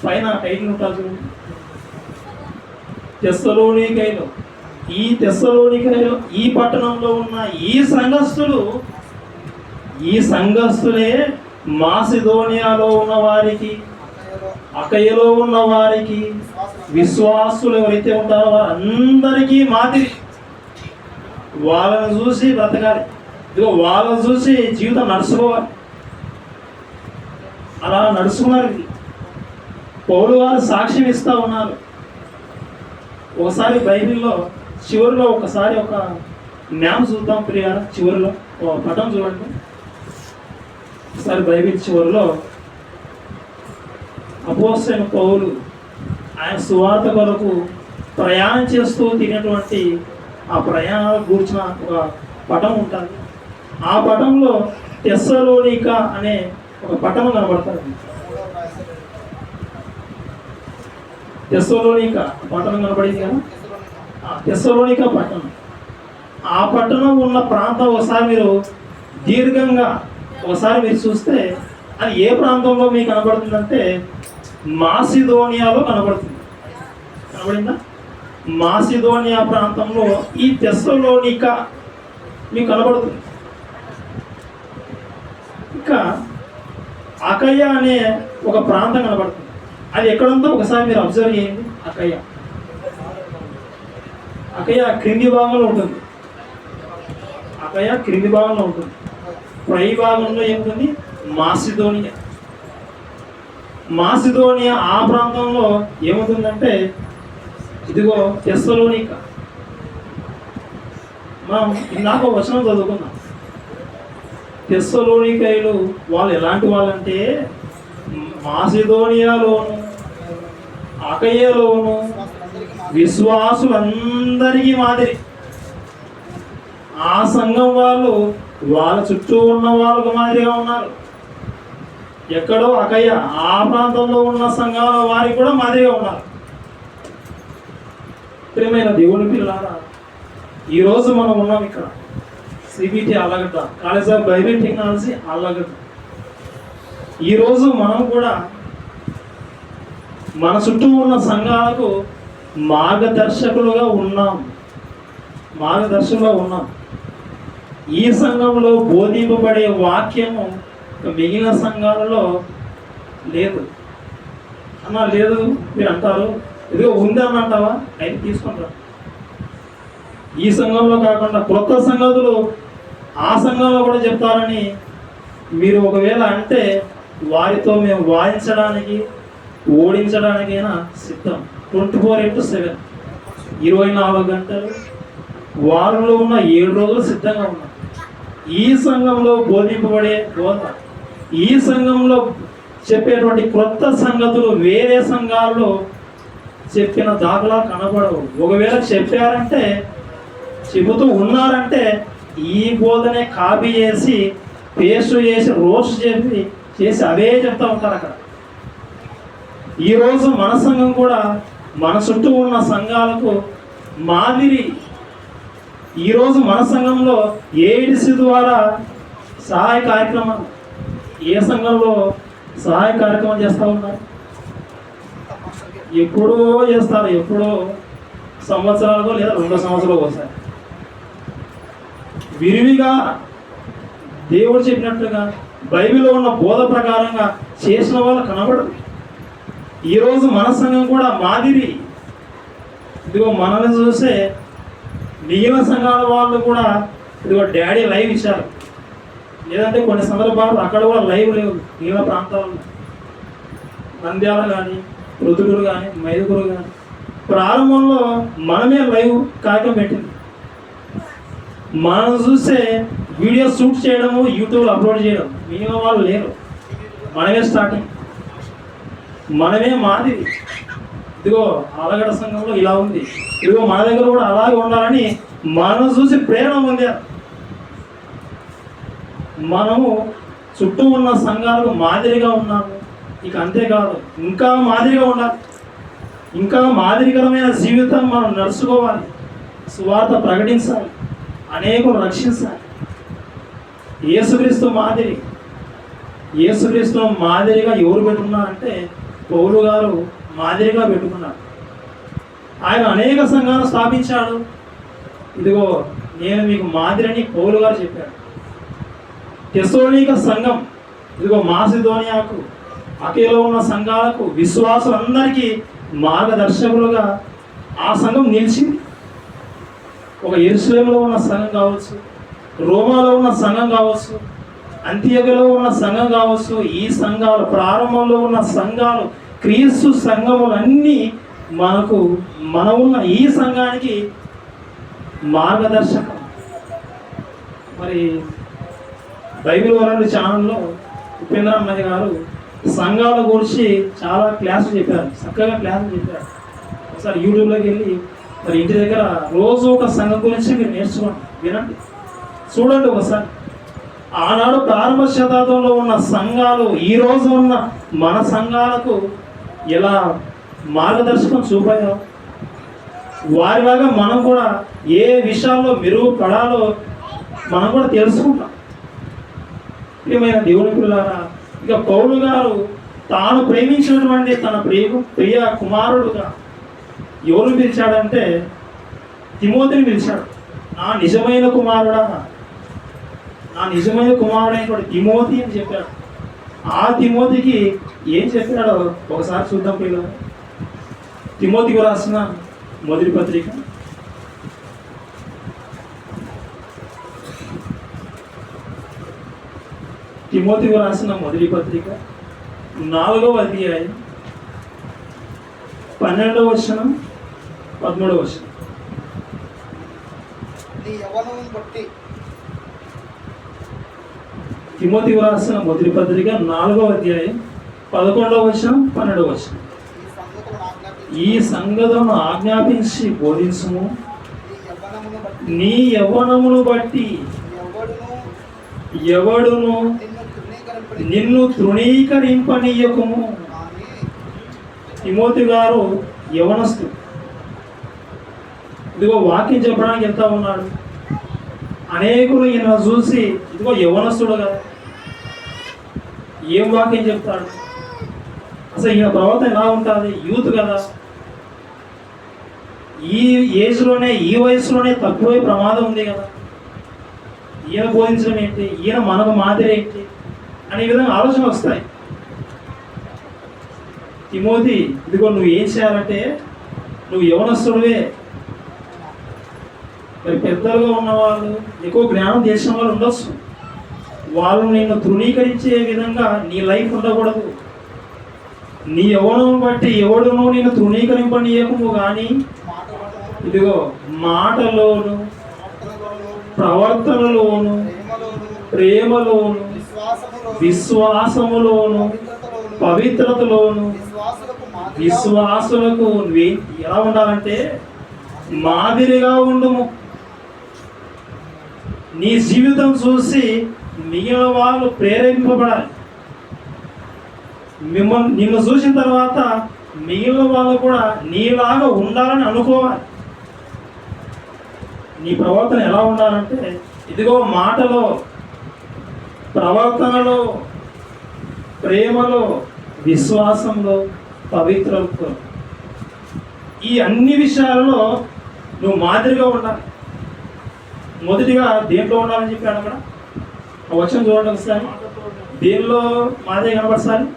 పైన టైటిల్ ఉంటుంది, తెస్సలోనికైలో. ఈ తెస్సలోనికైలో ఈ పట్టణంలో ఉన్న ఈ సంఘస్థులే మాసిదోనియాలో ఉన్న వారికి, అకయలో ఉన్న వారికి, విశ్వాసులు ఎవరైతే ఉంటారో వారందరికీ మాదిరి. వాళ్ళని చూసి బ్రతకాలి, ఇదిగో వాళ్ళని చూసి జీవితం నడుచుకోవాలి. అలా నడుచుకున్నారు. పౌలు వారు సాక్ష్యం ఇస్తూ ఉన్నారు. ఒకసారి బైబిల్లో చివరిలో ఒక మ్యాప్ చూద్దాం ప్రియా. చివరిలో పటం చూడండి. ఒకసారి బైబిల్ చివరిలో అపోస్తలుడైన పౌలు ఆయన సువార్త కొరకు ప్రయాణం చేస్తూ తినేటువంటి ఆ ప్రయాణాల గురించిన ఒక పటం ఉంటుంది. ఆ పటంలో తెస్సలోనిక అనే ఒక పట్టణం కనబడుతుంది. తెస్సలోనిక పట్టణం కనబడింది కదా, తెస్సలోనిక పట్టణం. ఆ పట్టణం ఉన్న ప్రాంతం ఒకసారి మీరు దీర్ఘంగా మీరు చూస్తే అది ఏ ప్రాంతంలో మీకు కనబడుతుందంటే మాసిదోనియాలో కనబడిందా? మాసిదోనియా ప్రాంతంలో ఈ తెస్సలోనిక మీకు కనబడుతుంది. ఇంకా అకయ అనే ఒక ప్రాంతం కనబడుతుంది. అది ఎక్కడుందో ఒకసారి మీరు అబ్జర్వ్ చేయండి. అకయ క్రింది భాగంలో ఉంటుంది. పై భాగంలో ఏముంటుంది? మాసిదోనియా ఆ ప్రాంతంలో ఏముంటుందంటే ఇదిగో తెస్సలోనిక. మనం ఇందాక వచనం చదువుకున్నాం. తెస్సలోనికైలు వాళ్ళు ఎలాంటి వాళ్ళంటే మాసిదోనియాలోను అకయలోను విశ్వాసులందరికీ మాదిరి. ఆ సంఘం వాళ్ళు వాళ్ళ చుట్టూ ఉన్న వాళ్ళకు మాదిరిగా ఉన్నారు. ఎక్కడో అకయ ఆ ప్రాంతంలో ఉన్న సంఘాల వారికి కూడా మాదిరిగా ఉన్నారు. ప్రియమైన దేవుని పిల్లలారా, ఈరోజు మనం ఉన్నాం ఇక్కడ CBT Allagadda, college of Bible technology Allagadda. ఈరోజు మనం కూడా మన చుట్టూ ఉన్న సంఘాలకు మార్గదర్శకులుగా ఉన్నాం. ఈ సంఘంలో బోధింపబడే వాక్యము మిగిలిన సంఘాలలో లేదు అన్నా. లేదు మీరు అంటారు, ఇదిగో ఉంది అని అంటావా? అయితే తీసుకుంటారు. ఈ సంఘంలో కాకుండా కొత్త సంగతులు ఆ సంఘంలో కూడా చెప్తారని మీరు ఒకవేళ అంటే వారితో మేము వాదించడానికి ఓడించడానికైనా సిద్ధం. 24/7 24 గంటలు వారంలో ఉన్న 7 రోజులు సిద్ధంగా ఉన్నాం. ఈ సంఘంలో బోధింపబడే బోధ, ఈ సంఘంలో చెప్పేటువంటి క్రొత్త సంగతులు వేరే సంఘాల్లో చెప్పిన దాఖలా కనబడవు. ఒకవేళ చెప్పారంటే, చెబుతూ ఉన్నారంటే ఈ బోధనే కాపీ చేసి పేస్ట్ చేసి రోస్ట్ చేసి అవే చెప్తా ఉంటారు అక్కడ. ఈరోజు మన సంఘం కూడా మన చుట్టూ ఉన్న సంఘాలకు మాదిరి. ఈరోజు మన సంఘంలో ఏడిసి ద్వారా సహాయ కార్యక్రమాలు, ఏ సంఘంలో సహాయ కార్యక్రమం చేస్తూ ఉన్నారు? ఎప్పుడో చేస్తారు, ఎప్పుడో సంవత్సరాలకో లేదా 2 సంవత్సరాలు ఒకసారి. విరివిగా దేవుడు చెప్పినట్లుగా బైబిల్లో ఉన్న బోధ ప్రకారంగా చేసిన వాళ్ళు కనబడరు. ఈరోజు మన సంఘం కూడా మాదిరి. ఇదిగో మనల్ని చూసే మిగిలిన సంఘాల వాళ్ళు కూడా ఇదిగో డాడీ లైవ్ ఇచ్చారు. లేదంటే కొన్ని సందర్భాలు అక్కడ కూడా లైవ్ లేవు. మిగిలిన ప్రాంతాల్లో నంద్యాల కానీ, రుతుగురు కానీ, మైదుగురు కానీ ప్రారంభంలో మనమే లైవ్ కార్యక్రమం పెట్టింది. మనం చూసే వీడియో షూట్ చేయడము, యూట్యూబ్లో అప్లోడ్ చేయడం. మిగిలిన వాళ్ళు లేరు. మనమే స్టార్టింగ్, మనమే మాదిరి. ఇదిగో ఆళ్ళగడ్డ సంఘంలో ఇలా ఉంది, ఇదిగో మన దగ్గర కూడా అలాగే ఉండాలని మనం చూసి ప్రేరణ పొందారు. మనము చుట్టూ ఉన్న సంఘాలకు మాదిరిగా ఉన్నాము. ఇక అంతేకాదు, ఇంకా మాదిరిగా ఉండాలి. ఇంకా మాదిరికరమైన జీవితం మనం నడుచుకోవాలి. సువార్త ప్రకటించాలి, అనేకులు రక్షించాలి. యేసుక్రీస్తు మాదిరి. యేసుక్రీస్తు మాదిరిగా ఎవరు పెట్టుకున్నారంటే పౌలు గారు మాదిరిగా పెట్టుకున్నారు. ఆయన అనేక సంఘాలు స్థాపించాడు. ఇదిగో నేను మీకు మాదిరిని పౌలు గారు చెప్పాడు. తెస్సలోనిక సంఘం, ఇదిగో మాసిదోనియాకు, అకేలో ఉన్న సంఘాలకు, విశ్వాసులందరికీ మార్గదర్శకులుగా ఆ సంఘం నిలిచింది. ఒక యెరూషలేములో ఉన్న సంఘం కావచ్చు, రోమాలో ఉన్న సంఘం కావచ్చు, అంతియోకియలో ఉన్న సంఘం కావచ్చు, ఈ సంఘాలు ప్రారంభంలో ఉన్న సంఘాలు, క్రీస్తు సంఘములన్నీ మన ఉన్న ఈ సంఘానికి మార్గదర్శకం. మరి బైబిల్ వరల్డ్ ఛానల్లో ఉపేంద్ర అన్నయ్య గారు సంఘాల గురించి చాలా క్లాసులు చెప్పారు, చక్కగా క్లాసులు చెప్పారు. ఒకసారి యూట్యూబ్లోకి వెళ్ళి మరి ఇంటి దగ్గర రోజు ఒక సంఘం గురించి మీరు నేర్చుకోండి, వినండి, చూడండి ఒకసారి. ఆనాడు ప్రారంభ శతాబ్దంలో ఉన్న సంఘాలు ఈ రోజు ఉన్న మన సంఘాలకు ఎలా మార్గదర్శకం చూపాయో, వారిలాగా మనం కూడా ఏ విషయాల్లో మెరుగుపడాలో మనం కూడా తెలుసుకుంటాం. ప్రియమైన దేవుని పిల్లారా, ఇక పౌలు గారు తాను ప్రేమించినటువంటి తన ప్రియ కుమారుడుగా ఎవరు పిలిచాడంటే తిమోతిని పిలిచాడు. నా నిజమైన కుమారుడైనటువంటి తిమోతి అని చెప్పాడు. ఆ తిమోతికి ఏం చెప్పాడో ఒకసారి చూద్దాం పిల్లలు. తిమోతికి రాసిన మొదటి పత్రిక 4వ అధ్యాయం 12వ వచనం 13వ వచనం. తిమోతికి రాసిన మొదటి పత్రిక 4వ అధ్యాయం 11వ వచనం 12వ వచనం. ఈ సంగతులను ఆజ్ఞాపించి బోధించుము, నీ యవ్వనమును బట్టి ఎవడును నిన్ను తృణీకరింపనీయకుము. తిమోతి గారు యవనస్తుడు. ఇదిగో వాక్యం చెప్పడానికి వెళ్తా ఉన్నాడు. అనేకులు ఈయన చూసి ఇదిగో యవ్వనస్తుడు కదా, ఏం వాక్యం చెప్తాడు, అసలు ఈయన ప్రవర్తన ఎలా ఉంటుంది, యూత్ కదా, ఈ ఏజ్లోనే ఈ వయసులోనే తక్కువే ప్రమాదం ఉంది కదా, ఈయన బోధించడం ఏంటి, ఈయన మనకు మాదిరి ఏంటి అనే విధంగా ఆలోచన వస్తాయి. తిమోతి, ఇదిగో నువ్వు ఏం చేయాలంటే, నువ్వు యవనస్తుడివే, మరి పెద్దలుగా ఉన్నవాళ్ళు ఎక్కువ జ్ఞానం చేసిన వాళ్ళు ఉండొచ్చు, వాళ్ళు నిన్ను తృణీకరించే విధంగా నీ లైఫ్ ఉండకూడదు. నీ యవ్వనం బట్టి ఎవడునో నేను తృణీకరింపనీయకము కానీ ఇదిగో మాటలోను, ప్రవర్తనలోను, ప్రేమలోను, విశ్వాసములోను, పవిత్రతలోను విశ్వాసులకు ఎలా ఉండాలంటే మాదిరిగా ఉండుము. నీ జీవితం చూసి మిగిలిన వాళ్ళు ప్రేరేపింపబడాలి. నిన్ను చూసిన తర్వాత మిగిలిన వాళ్ళు కూడా నీలాగా ఉండాలని అనుకోవాలి. నీ ప్రవర్తన ఎలా ఉండాలంటే ఇదిగో మాటలో, ప్రవర్తనలో, ప్రేమలో, విశ్వాసంలో, పవిత్రతలో, ఈ అన్ని విషయాలలో నువ్వు మాదిరిగా ఉండాలి. మొదటిగా దేంట్లో ఉండాలని చెప్పాడు అక్కడ, వచనం చూడండి ఒకసారి. దేనిలో మాదిరి కనబడాలి?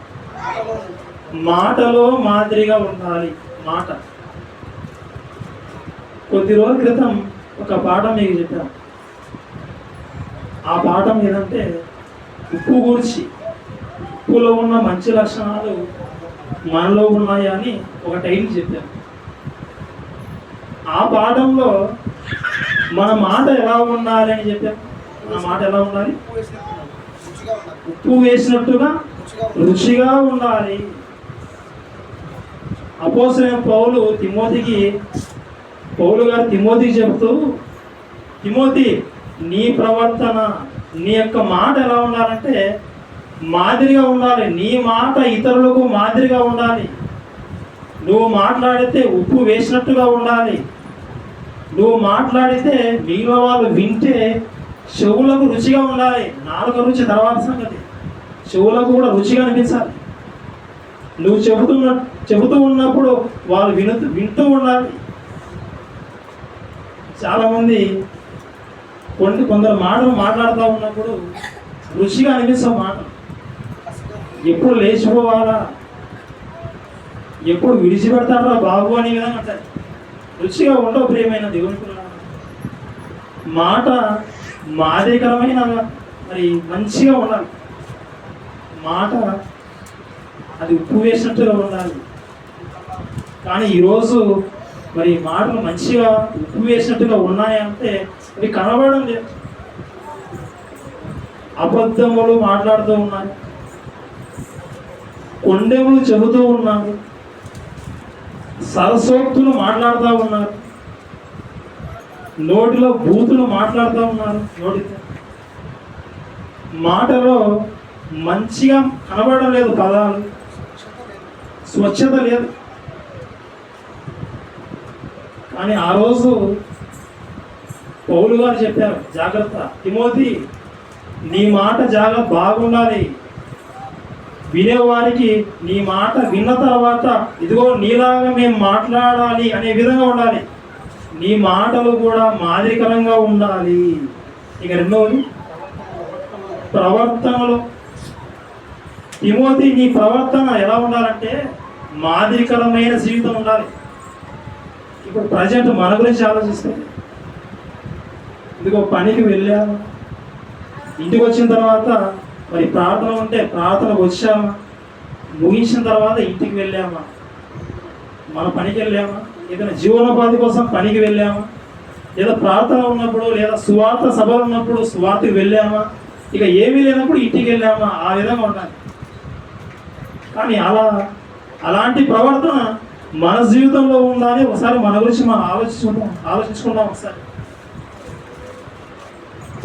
మాటలో మాదిరిగా ఉండాలి. మాట. కొద్ది రోజుల క్రితం ఒక పాఠం మీకు చెప్పాను. ఆ పాఠం ఏదంటే ఉప్పు గురించి, ఉప్పులో ఉన్న మంచి లక్షణాలు మనలో ఉన్నాయా అని ఒక టైటిల్ చెప్పాను. ఆ పాఠంలో మన మాట ఎలా ఉండాలి అని చెప్పాను. మన మాట ఎలా ఉండాలి? ఉప్పు వేసినట్టుగా రుచిగా ఉండాలి. అపోస్తలుడైన పౌలు గారు తిమోతికి చెబుతూ, తిమోతి నీ ప్రవర్తన, నీ యొక్క మాట ఎలా ఉండాలంటే మాదిరిగా ఉండాలి. నీ మాట ఇతరులకు మాదిరిగా ఉండాలి. నువ్వు మాట్లాడితే ఉప్పు వేసినట్టుగా ఉండాలి. నువ్వు మాట్లాడితే మిగిలిన వాళ్ళు వింటే చెవులకు రుచిగా ఉండాలి. నాలుక రుచి తర్వాత సంగతి, చెవులకు కూడా రుచిగా అనిపించాలి. నువ్వు చెబుతూ ఉన్నప్పుడు వాళ్ళు వింటూ ఉండాలి. చాలామంది కొందరు మాటలు మాట్లాడుతూ ఉన్నప్పుడు రుచిగా అనిపిస్తాం. మాటలు ఎప్పుడు లేచిపోవాలా, ఎప్పుడు విడిచిపెడతారా బాబు అనే విధంగా అంటారు. రుచిగా ఉండవు ప్రియమైన దేవుని పిల్లలు. మాట మాదిరికరమైన మరి మంచిగా ఉండాలి. మాట అది ఉప్పు వేసినట్టుగా ఉండాలి. కానీ ఈరోజు మరి మాటలు మంచిగా ఉప్పు వేసినట్టుగా ఉన్నాయంటే అవి కనబడడం లేదు. అబద్ధములు మాట్లాడుతూ ఉన్నారు, కొండెములు చెబుతూ ఉన్నారు, సరసోక్తులు మాట్లాడుతూ ఉన్నారు, నోటిలో బూతులు మాట్లాడుతూ ఉన్నారు. నోటితో మాటలో మంచిగా కనబడడం లేదు, పదాలు స్వచ్ఛత లేదు. కానీ ఆ రోజు పౌలు గారు చెప్పారు, జాగ్రత్త తిమోతి, నీ మాట బాగుండాలి. వినేవారికి నీ మాట విన్న తర్వాత ఇదిగో నీలాగా మేము మాట్లాడాలి అనే విధంగా ఉండాలి. నీ మాటలు కూడా మాదిరికరంగా ఉండాలి. ఇక రెండవది ప్రవర్తనలో. తిమోతి, నీ ప్రవర్తన ఎలా ఉండాలంటే మాదిరికరమైన జీవితం ఉండాలి. ఇప్పుడు ప్రజెంట్ మన గురించి ఆలోచిస్తే, ఇదిగో పనికి వెళ్ళాము, ఇంటికి వచ్చిన తర్వాత మరి ప్రార్థన ఉంటే ప్రార్థనకు వచ్చామా, ముగించిన తర్వాత ఇంటికి వెళ్ళామా, మన పనికి వెళ్ళామా, ఏదైనా జీవనోపాధి కోసం పనికి వెళ్ళామా, లేదా ప్రార్థన ఉన్నప్పుడు లేదా సువార్త సభలు ఉన్నప్పుడు సువార్తకి వెళ్ళామా, ఇక ఏమీ లేనప్పుడు ఇంటికి వెళ్ళామా, ఆ విధంగా ఉండాలి. కానీ అలాంటి ప్రవర్తన మన జీవితంలో ఉందని ఒకసారి మన గురించి మనం ఆలోచించుకుందాం. ఒకసారి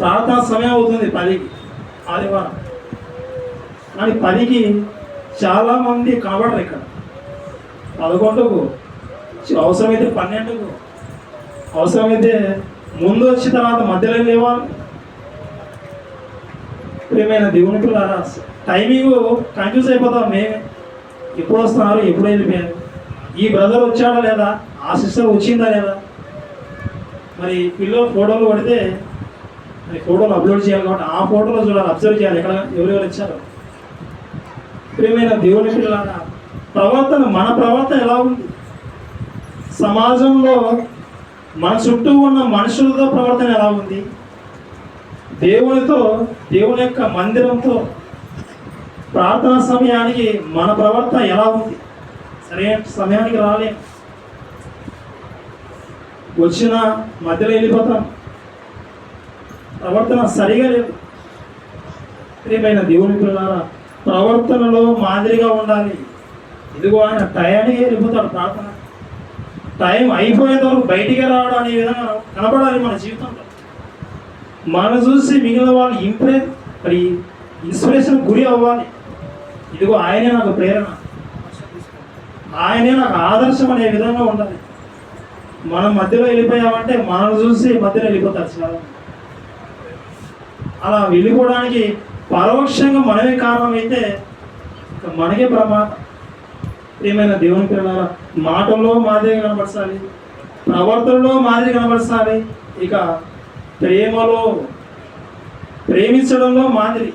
ప్రార్థన సమయం అవుతుంది 10కి ఆదివారం, కానీ 10కి చాలామంది కనబడరు. ఇక్కడ 11కు, అవసరమైతే 12కు, అవసరమైతే ముందు వచ్చి తర్వాత మధ్యలో లేవాలి. ప్రియమైన దేవుని పిల్లలారా, టైమింగ్ కన్ఫ్యూజ్ అయిపోతాం మేమే. ఎప్పుడు వస్తున్నారు, ఎప్పుడు వెళ్ళిపోయారు, ఈ బ్రదర్ వచ్చాడా లేదా, ఆ సిస్టర్ వచ్చిందా లేదా, మరి పిల్లలు ఫోటోలు పడితే మరి ఫోటోలు అప్లోడ్ చేయాలి కాబట్టి ఆ ఫోటోలో చూడాలి, అబ్జర్వ్ చేయాలి ఎక్కడ ఎవరెవరు వచ్చారో. ప్రియమైన దేవుని పిల్లలారా, మన ప్రవర్తన ఎలా ఉంది, సమాజంలో మన చుట్టూ ఉన్న మనుషులతో ప్రవర్తన ఎలా ఉంది, దేవునితో, దేవుని యొక్క మందిరంతో ప్రార్థనా సమయానికి మన ప్రవర్తన ఎలా ఉంది. సరైన సమయానికి రాలేం, వచ్చిన మధ్యలో వెళ్ళిపోతాం, ప్రవర్తన సరిగా లేదు. ప్రియమైన దేవుని పిల్లలారా, ప్రవర్తనలో మాదిరిగా ఉండాలి. ఇదిగో ఆయన టయానికి వెళ్ళిపోతాడు, ప్రార్థన టైం అయిపోయేంత వరకు బయటికి రావడం అనే విధంగా కనపడాలి మన జీవితంలో. మనం చూసి మిగిలిన వాళ్ళు ఇన్స్పిరేషన్ గురి అవ్వాలి. ఇదిగో ఆయనే నాకు ప్రేరణ, ఆయనే నాకు ఆదర్శం అనే విధంగా ఉండాలి. మనం మధ్యలో వెళ్ళిపోయామంటే మనం చూసి మధ్యలో వెళ్ళిపోతారు చాలా. అలా వెళ్ళిపోవడానికి పరోక్షంగా మనమే కారణమైతే ఇక మనకే ప్రమాదం. ఏమైనా దేవుని పిల్లల మాటల్లో మాదిరి కనబరచాలి, ప్రవర్తనలో మాదిరి కనబరచాలి, ఇక ప్రేమలో ప్రేమించడంలో మాదిరి.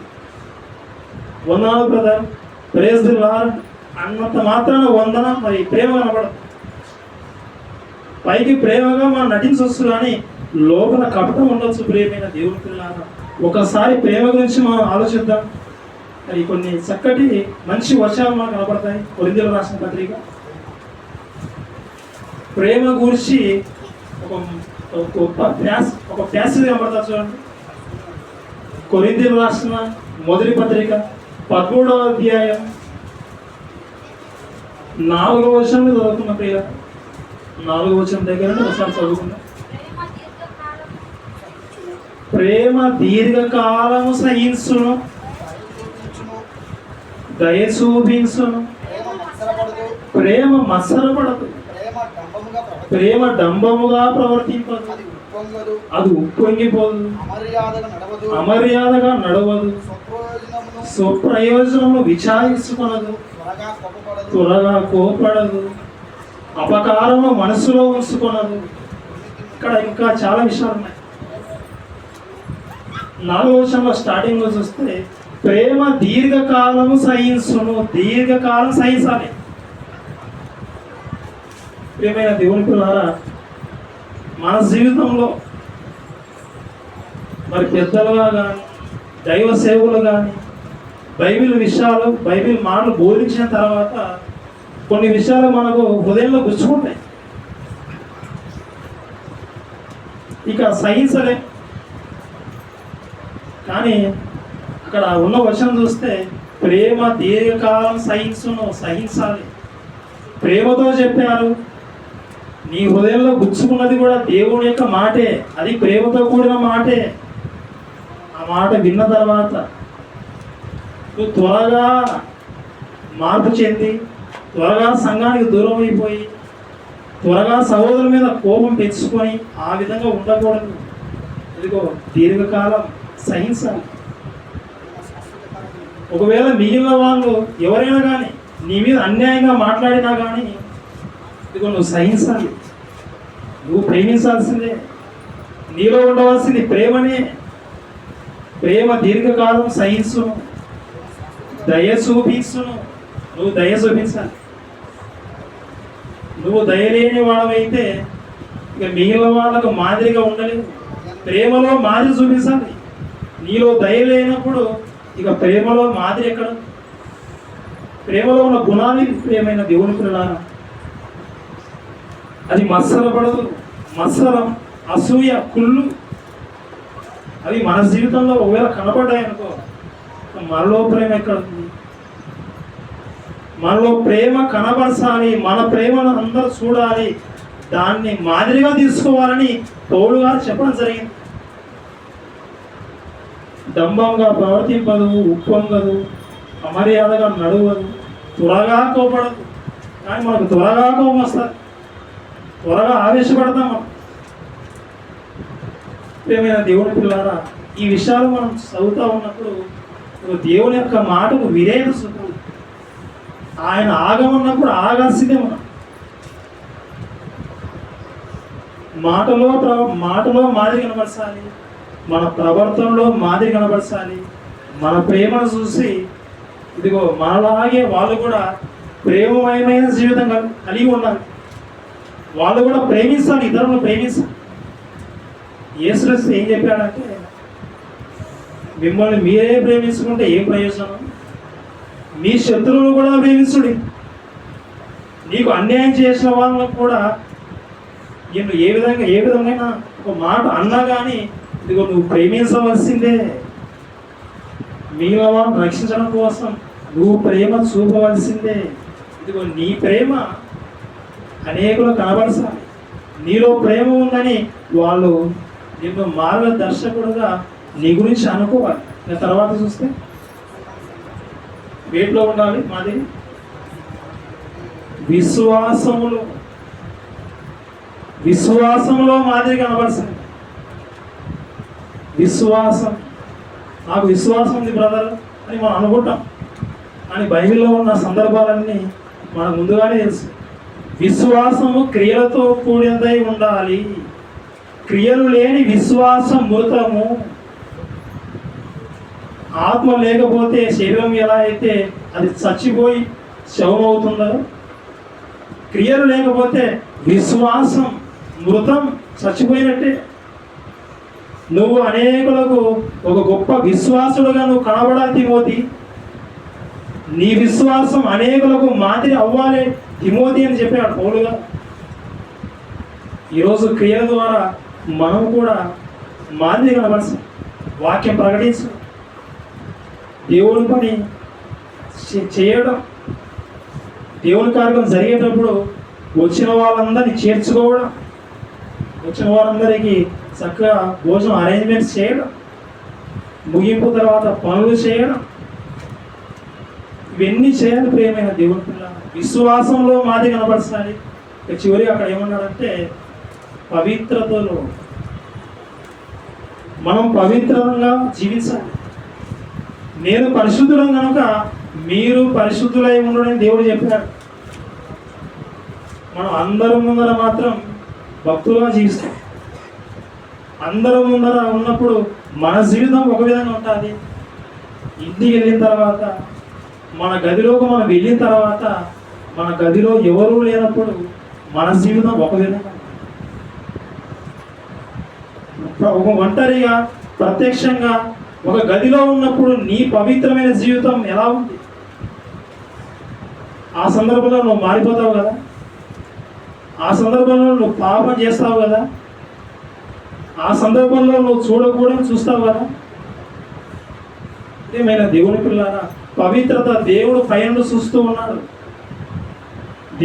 వందనాలు బ్రదర్, ప్రేజ్ ది లార్డ్ అన్నంత మాత్రాన వందన మరి ప్రేమ కనబడదు. పైకి ప్రేమగా మనం నటించవచ్చు కానీ లోపల కపటం ఉండొచ్చు. ప్రియమైన దేవుని పిల్లలారా, ఒకసారి ప్రేమ గురించి మనం ఆలోచిద్దాం. మరి కొన్ని చక్కటి మంచి వర్షాలు మనకు కనపడతాయి. కొరింథీయులకు రాసిన పత్రిక ప్రేమ గురించి ఒక ప్యాసేజ్ కనపడతారు చూడండి. కొరింథీయులకు రాసిన మొదటి పత్రిక 13వ అధ్యాయం 4వ వచనం చదువుకున్న ప్రియ, 4వ వచనం దగ్గర ఒకసారి చదువుకున్నాం. ప్రేమ దీర్ఘకాలము సహించును, దయ చూపించును, ప్రేమ మత్సరపడదు, ప్రేమ డంబముగా ప్రవర్తింపదు, అది ఉప్పొంగిపోదు, అమర్యాదగా నడవదు, స్వప్రయోజనము విచారించుకొనదు, త్వరగా కోపడదు, అపకారము మనసులో ఉంచుకొనదు. ఇక్కడ ఇంకా చాలా విషయాలు ఉన్నాయి. 4వ వచనంలో స్టార్టింగ్ లో చూస్తే ప్రేమ దీర్ఘకాలము సహించును, దీర్ఘకాలం సహించాలి. ప్రియమైన దేవుని పిల్లలారా, మన జీవితంలో మరి పెద్దలుగా కానీ దైవ సేవలు కానీ బైబిల్ విషయాలు, బైబిల్ మాటలు బోధించిన తర్వాత కొన్ని విషయాలు మనకు హృదయంలో గుచ్చుకుంటాయి. ఇక సహించలే. కానీ అక్కడ ఉన్న వచనం చూస్తే ప్రేమ దీర్ఘకాలం సహించును, సహించాలి. ప్రేమతో చెప్పారు. నీ హృదయంలో గుచ్చుకున్నది కూడా దేవుని యొక్క మాటే, అది ప్రేమతో కూడిన మాటే. ఆ మాట విన్న తర్వాత నువ్వు త్వరగా మార్పు చెంది, త్వరగా సంఘానికి దూరం అయిపోయి, త్వరగా సహోదరుల మీద కోపం తెచ్చుకొని ఆ విధంగా ఉండకూడదు. ఇదిగో దీర్ఘకాలం సహించాలి. ఒకవేళ మిగిలిన వాళ్ళు ఎవరైనా కానీ నీ మీద అన్యాయంగా మాట్లాడినా కానీ ఇదిగో నువ్వు సహించాలి, నువ్వు ప్రేమించాల్సిందే. నీలో ఉండవలసింది ప్రేమనే. ప్రేమ దీర్ఘకాలం సహించును, దయ చూపించును. నువ్వు దయ చూపించాలి. నువ్వు దయలేని వాడవైతే ఇక మిగిలిన వాళ్ళకు మాదిరిగా ఉండలేవు. ప్రేమలో మాదిరి చూపించాలి. నీలో దయ లేనప్పుడు ఇక ప్రేమలో మాదిరి ఎక్కడ? ప్రేమలో ఉన్న గుణాలు ప్రియమైన దేవుని పిల్లలారా, అది మత్సరపడదు. మత్సరం, అసూయ, కుళ్ళు అవి మన జీవితంలో ఒకవేళ కనపడ్డాయనుకో మనలో ప్రేమ ఎక్కడ ఉంది? మనలో ప్రేమ కనబరచాలి, మన ప్రేమను అందరూ చూడాలి, దాన్ని మాదిరిగా తీసుకోవాలని పౌలు గారు చెప్పడం జరిగింది. డంబంగా ప్రవర్తింపదు, ఉప్పొంగదు, అమర్యాదగా నడవదు, త్వరగా కోపడదు. కానీ మనకు త్వరగా కోపం వస్తుంది, త్వరగా ఆవేశపడతాం మనం. ప్రియమైన దేవుని పిల్లారా, ఈ విషయాలు మనం చదువుతూ ఉన్నప్పుడు దేవుని యొక్క మాటకు విధేయత చూపాలి. ఆయన ఆగమన్నప్పుడు ఆగాల్సిందే మనం. మాటలో మాదిరి కనబరచాలి, మన ప్రవర్తనలో మాదిరి కనబరచాలి. మన ప్రేమను చూసి ఇదిగో మనలాగే వాళ్ళు కూడా ప్రేమమయమైన జీవితం కలిగి ఉండాలి. వాళ్ళు కూడా ప్రేమిస్తాను, ఇతరులను ప్రేమిస్తాను. యేసుక్రీస్తు ఏం చెప్పాడంటే, మిమ్మల్ని మీరే ప్రేమించుకుంటే ఏం ప్రయోజనం? మీ శత్రువులు కూడా ప్రేమించుడి. నీకు అన్యాయం చేసిన వాళ్ళకు కూడా నేను ఏ విధంగా ఒక మాట అన్నా కానీ ఇదిగో నువ్వు ప్రేమించవలసిందే. మిగిలిన వాళ్ళని రక్షించడం కోసం నువ్వు ప్రేమ చూపవలసిందే. ఇదిగో నీ ప్రేమ అనేకులు కనబరచాలి. నీలో ప్రేమ ఉందని వాళ్ళు నిన్ను మార్గదర్శకుడుగా నీ గురించి అనుకోవాలి. తర్వాత చూస్తే వేటిలో ఉండాలి? మాది విశ్వాసంలో మాదిరి కనబరచాలి. విశ్వాసం, నాకు విశ్వాసం ఉంది బ్రదర్ అని మనం అనుకుంటాం, కానీ బైబిల్లో ఉన్న సందర్భాలన్నీ మనకు ముందుగానే తెలుసు. విశ్వాసము క్రియలతో కూడినదై ఉండాలి. క్రియలు లేని విశ్వాసం మృతము. ఆత్మ లేకపోతే శరీరం ఎలా అయితే అది చచ్చిపోయి శవం అవుతుందో, క్రియలు లేకపోతే విశ్వాసం మృతం, చచ్చిపోయినట్టే. నువ్వు అనేకులకు ఒక గొప్ప విశ్వాసుడుగా నువ్వు కనబడాలి తిమోతి. నీ విశ్వాసం అనేకులకు మాదిరి అవ్వాలి తిమోతి అని చెప్పాడు పౌలుగా. ఈరోజు క్రియల ద్వారా మనం కూడా మాదిరి కనబడతాం. వాక్యం ప్రకటించు, దేవుని పని చేయడం, దేవుని కార్యం జరిగేటప్పుడు వచ్చిన వాళ్ళందరినీ చేర్చుకోవడం, వచ్చిన వారందరికీ చక్కగా భోజనం అరేంజ్మెంట్స్ చేయడం, ముగింపు తర్వాత పనులు చేయడం, ఇవన్నీ చేయాలి. ప్రియమైన దేవుని పిల్ల, విశ్వాసంలో మాది కనపరచాలి. చివరి అక్కడ ఏమన్నాడంటే పవిత్రతలో మనం పవిత్రంగా జీవించాలి. నేను పరిశుద్ధులం కనుక మీరు పరిశుద్ధులై ఉండడని దేవుడు చెప్పాడు. మనం అందరం ముందర మాత్రం భక్తులుగా జీవిస్తాం. అందరం ముందర ఉన్నప్పుడు మన జీవితం ఒక విధంగా ఉంటుంది. ఇంటికి వెళ్ళిన తర్వాత, మన గదిలోకి మనం వెళ్ళిన తర్వాత, మన గదిలో ఎవరూ లేనప్పుడు మన జీవితం ఒక విధంగా, ఒక ఒంటరిగా ప్రత్యక్షంగా ఒక గదిలో ఉన్నప్పుడు నీ పవిత్రమైన జీవితం ఎలా ఉంది? ఆ సందర్భంలో నువ్వు మారిపోతావు కదా, ఆ సందర్భంలో నువ్వు పాపం చేస్తావు కదా, ఆ సందర్భంలో నువ్వు చూడకూడని చూస్తావు కదా. ఏమైనా దేవుని పిల్లారా, పవిత్రత దేవుడు పైన చూస్తూ ఉన్నాడు.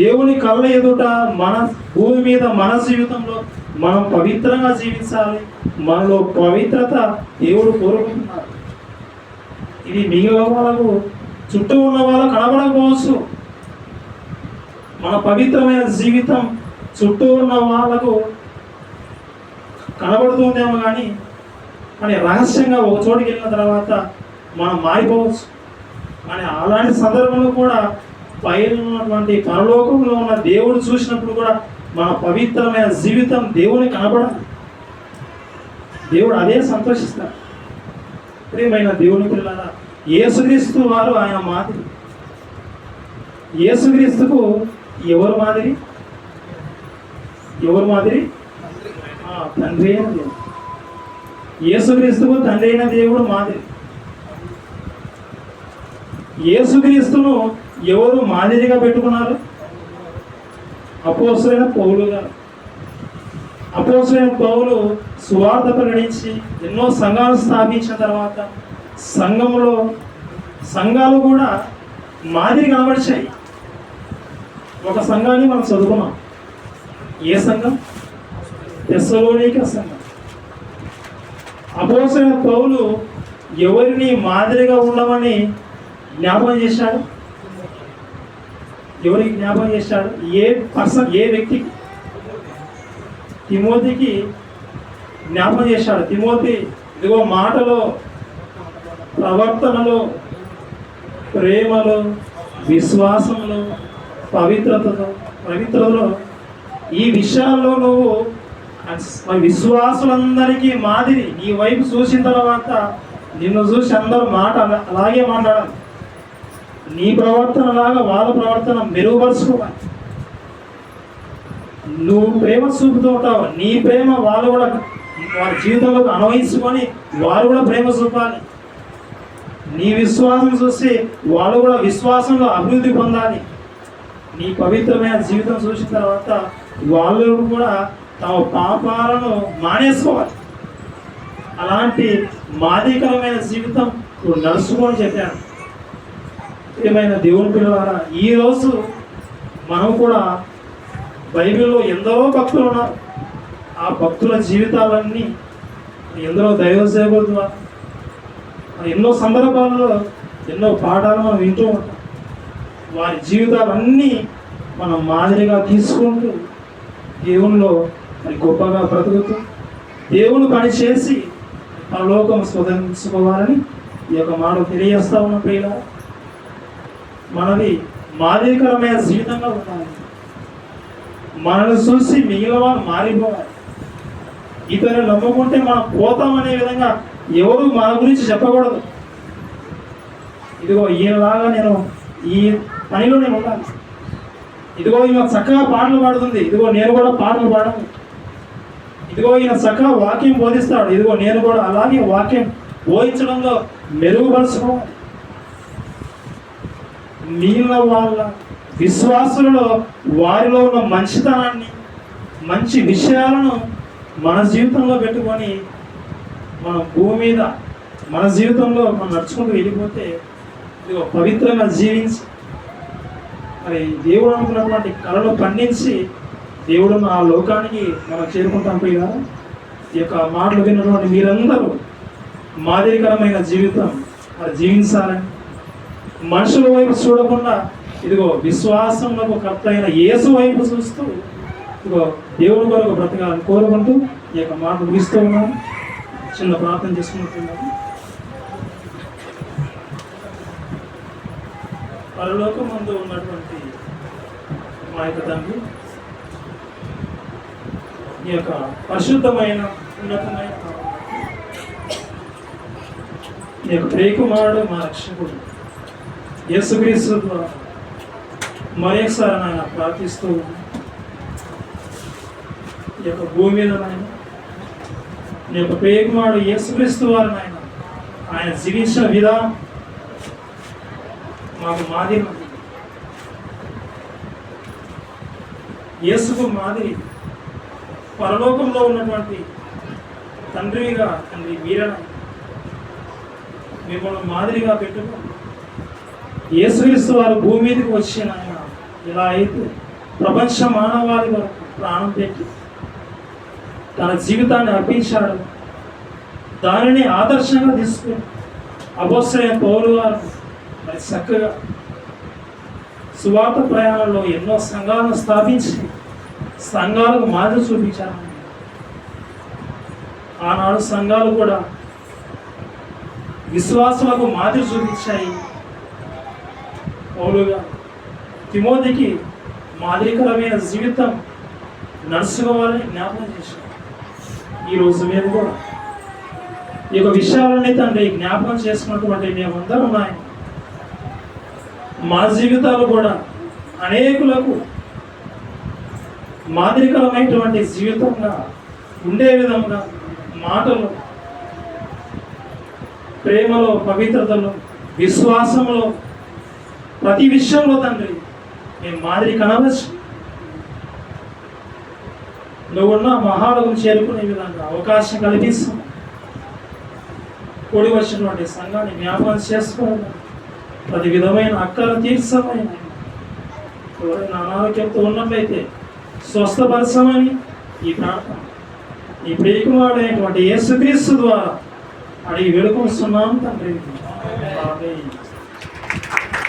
దేవుని కళ్ళ ఎదుట మన భూమి మీద మన జీవితంలో మనం పవిత్రంగా జీవించాలి. మనలో పవిత్రత దేవుడు కోరుకుంటున్నాడు. ఇది మిగిలిన వాళ్ళకు, చుట్టూ ఉన్న వాళ్ళకు కనబడకపోవచ్చు. మన పవిత్రమైన జీవితం చుట్టూ ఉన్న వాళ్ళకు కనబడుతుందేమో కానీ రహస్యంగా ఒక చోటుకి వెళ్ళిన తర్వాత మనం మారిపోవచ్చు. కానీ అలాంటి సందర్భంలో కూడా పైన ఉన్నటువంటి పరలోకంలో ఉన్న దేవుడు చూసినప్పుడు కూడా మన పవిత్రమైన జీవితం దేవుని కనబడాలి. దేవుడు అదే సంతోషిస్తాడు. ప్రియమైన దేవుని పిల్లల, యేసుక్రీస్తు వారు ఆయన మాదిరి. యేసుక్రీస్తుకు ఎవరు మాదిరి? ఎవరు మాదిరి? తండ్రి అయిన దేవుడు. యేసుక్రీస్తుకు తండ్రి అయిన దేవుడు మాదిరి. యేసుక్రీస్తును ఎవరు మాదిరిగా పెట్టుకున్నారు? అపోస్తలుడైన పౌలు గారు. అపోస్తలుడైన పౌలు సువార్త ప్రకటించి ఎన్నో సంఘాలు స్థాపించిన తర్వాత సంఘాలు కూడా మాదిరి కనబడిచాయి. ఒక సంఘాన్ని మనం చదువుకున్నాం. ఏ సంఘం? తెస్సలోనిక సంఘం. అపోస్తలుడైన పౌలు ఎవరిని మాదిరిగా ఉండమని జ్ఞాపకం చేశాడు? ఎవరికి జ్ఞాపకం చేశాడు? ఏ వ్యక్తికి? తిమోతికి జ్ఞాపకం చేశాడు. తిమోతి, ఇదిగో మాటలో, ప్రవర్తనలో, ప్రేమలో, విశ్వాసంలో, పవిత్రతలో ఈ విషయాల్లో నువ్వు విశ్వాసులందరికీ మాదిరి. నీ వైపు చూసిన తర్వాత నిన్ను చూసి అందరూ మాట అలాగే మాట్లాడాలి. నీ ప్రవర్తన లాగా వాళ్ళ ప్రవర్తన మెరుగుపరుచుకోవాలి. నువ్వు ప్రేమ చూపుతూ ఉంటావు, నీ ప్రేమ వాళ్ళు కూడా వారి జీవితంలోకి అన్వయించుకొని వారు కూడా ప్రేమ చూపాలి. నీ విశ్వాసం చూసి వాళ్ళు కూడా విశ్వాసంలో అభివృద్ధి పొందాలి. నీ పవిత్రమైన జీవితం చూసిన తర్వాత వాళ్ళు కూడా తమ పాపాలను మానేసుకోవాలి. అలాంటి మాదిరికరమైన జీవితం నువ్వు నడుచుకొని చెప్పాను. ఏమైనా దేవుని పిల్లలారా, ఈరోజు మనం కూడా బైబిల్లో ఎందరో భక్తులు ఉన్నారు. ఆ భక్తుల జీవితాలన్నీ ఎందరో దైవ సేవకుల ద్వారా ఎన్నో సందర్భాల్లో ఎన్నో పాఠాలు మనం వింటూ ఉంటాం. వారి జీవితాలన్నీ మనం మాదిరిగా తీసుకుంటూ దేవునిలో మరి గొప్పగా బ్రతుకుతూ దేవుని పని చేసి పరలోకం స్వతంత్రించుకోవాలని ఈ యొక్క మాట తెలియజేస్తా ఉన్న ప్రియుల, మనది మాదిరికరమైన జీవితంగా ఉండాలి. మనల్ని చూసి మిగిలిన వాళ్ళు మారిపోవాలి. ఇతరులు నమ్ముకుంటే మనం పోతామనే విధంగా ఎవరు మన గురించి చెప్పకూడదు. ఇదిగో ఈయనలాగా నేను ఈ పనిలో నేను ఉండాలి. ఇదిగో ఈయన చక్కగా పాటలు పాడుతుంది, ఇదిగో నేను కూడా పాటలు పాడాలి. ఇదిగో ఈయన చక్కగా వాక్యం బోధిస్తాడు, ఇదిగో నేను కూడా అలాగే వాక్యం బోధించడంలో మెరుగుపరుచుకోవాలి. మిగిలిన వాళ్ళ విశ్వాసులలో వారిలో ఉన్న మంచితనాన్ని, మంచి విషయాలను మన జీవితంలో పెట్టుకొని మనం భూమి మీద మన జీవితంలో మనం నడుచుకుంటూ వెళ్ళిపోతే ఇదిగో పవిత్రంగా జీవించి మరి దేవుడు అనుకున్నటువంటి కళను పండించి దేవుడు ఆ లోకానికి మనం చేరుకుంటాం. పోయినా ఈ యొక్క మాటలు విన్నటువంటి మీరందరూ మాదిరికరమైన జీవితం మరి జీవించాలని, మనుషుల వైపు చూడకుండా ఇదిగో విశ్వాసంలో కర్త అయిన యేసు వైపు చూస్తూ ఇదిగో దేవుని కొరకు బ్రతకాలని కోరుకుంటూ ఈ యొక్క మాట ముగిస్తూ ఉన్నాను. చిన్న ప్రార్థన చేసుకుంటున్నాను. పరలోకమందు ఉన్నటువంటి మా యొక్క తండ్రి, ఈ యొక్క పరిశుద్ధమైన ఉన్నతమైన ఈ యొక్క ప్రియకుమారుడు మా రక్షకుడు యేసుక్రీస్తు ద్వారా మరొకసారి నాయన ప్రార్థిస్తూ ఈ యొక్క భూమి మీద నాయన నీ యొక్క ప్రియకుమారుడు యేసుక్రీస్తు వారు నాయన ఆయన జీవించిన విధానం మాకు మాదిరి. యేసుకు మాదిరి పరలోకంలో ఉన్నటువంటి తండ్రిగా తండ్రి మీరని మిమ్మల్ని మాదిరిగా పెట్టుకుని యేసుక్రీస్తు వారు భూమి మీదకి వచ్చిన ఆయన ఇలా అయితే ప్రపంచ మానవాళి వరకు ప్రాణం పెట్టి తన జీవితాన్ని అర్పించాడు. దానిని ఆదర్శంగా తీసుకుని అపోస్తలుడైన పౌలు గారు మరి చక్కగా సువార్త ప్రయాణంలో ఎన్నో సంఘాలను స్థాపించి సంఘాలకు మాదిరి చూపించారు. ఆనాడు సంఘాలు కూడా విశ్వాసులకు మాదిరి చూపించాయి. పౌలుగా తిమోతికి మాదిరికరమైన జీవితం నడుచుకోవాలని జ్ఞాపకం చేశారు. ఈరోజు మేము కూడా ఈ యొక్క విషయాలన్నీ తండ్రి జ్ఞాపకం చేసుకున్నటువంటి మేమందరం ఆయన మా జీవితాలు కూడా అనేకులకు మాదిరికరమైనటువంటి జీవితంగా ఉండే విధంగా మాటలు, ప్రేమలో, పవిత్రతలో, విశ్వాసంలో, ప్రతి విషయంలో తండ్రి మేము మాదిరి కనవచ్చు. నువ్వున్న మహాలోకం చేరుకునే విధంగా అవకాశం కల్పిస్తాం. కూడి వచ్చినటువంటి సంఘాన్ని జ్ఞాపకం చేసుకోవాలి. ప్రతి విధమైన అక్కర తీర్చమని, ఎవరైనా అనారోగ్యంతో ఉన్నట్లయితే స్వస్థపరచమని ఈ ప్రార్థన ఈ ప్రియకుమారుడైనటువంటి యేసుక్రీస్తు ద్వారా అడిగి వేడుకొస్తున్నాం తండ్రి. ఆమేన్.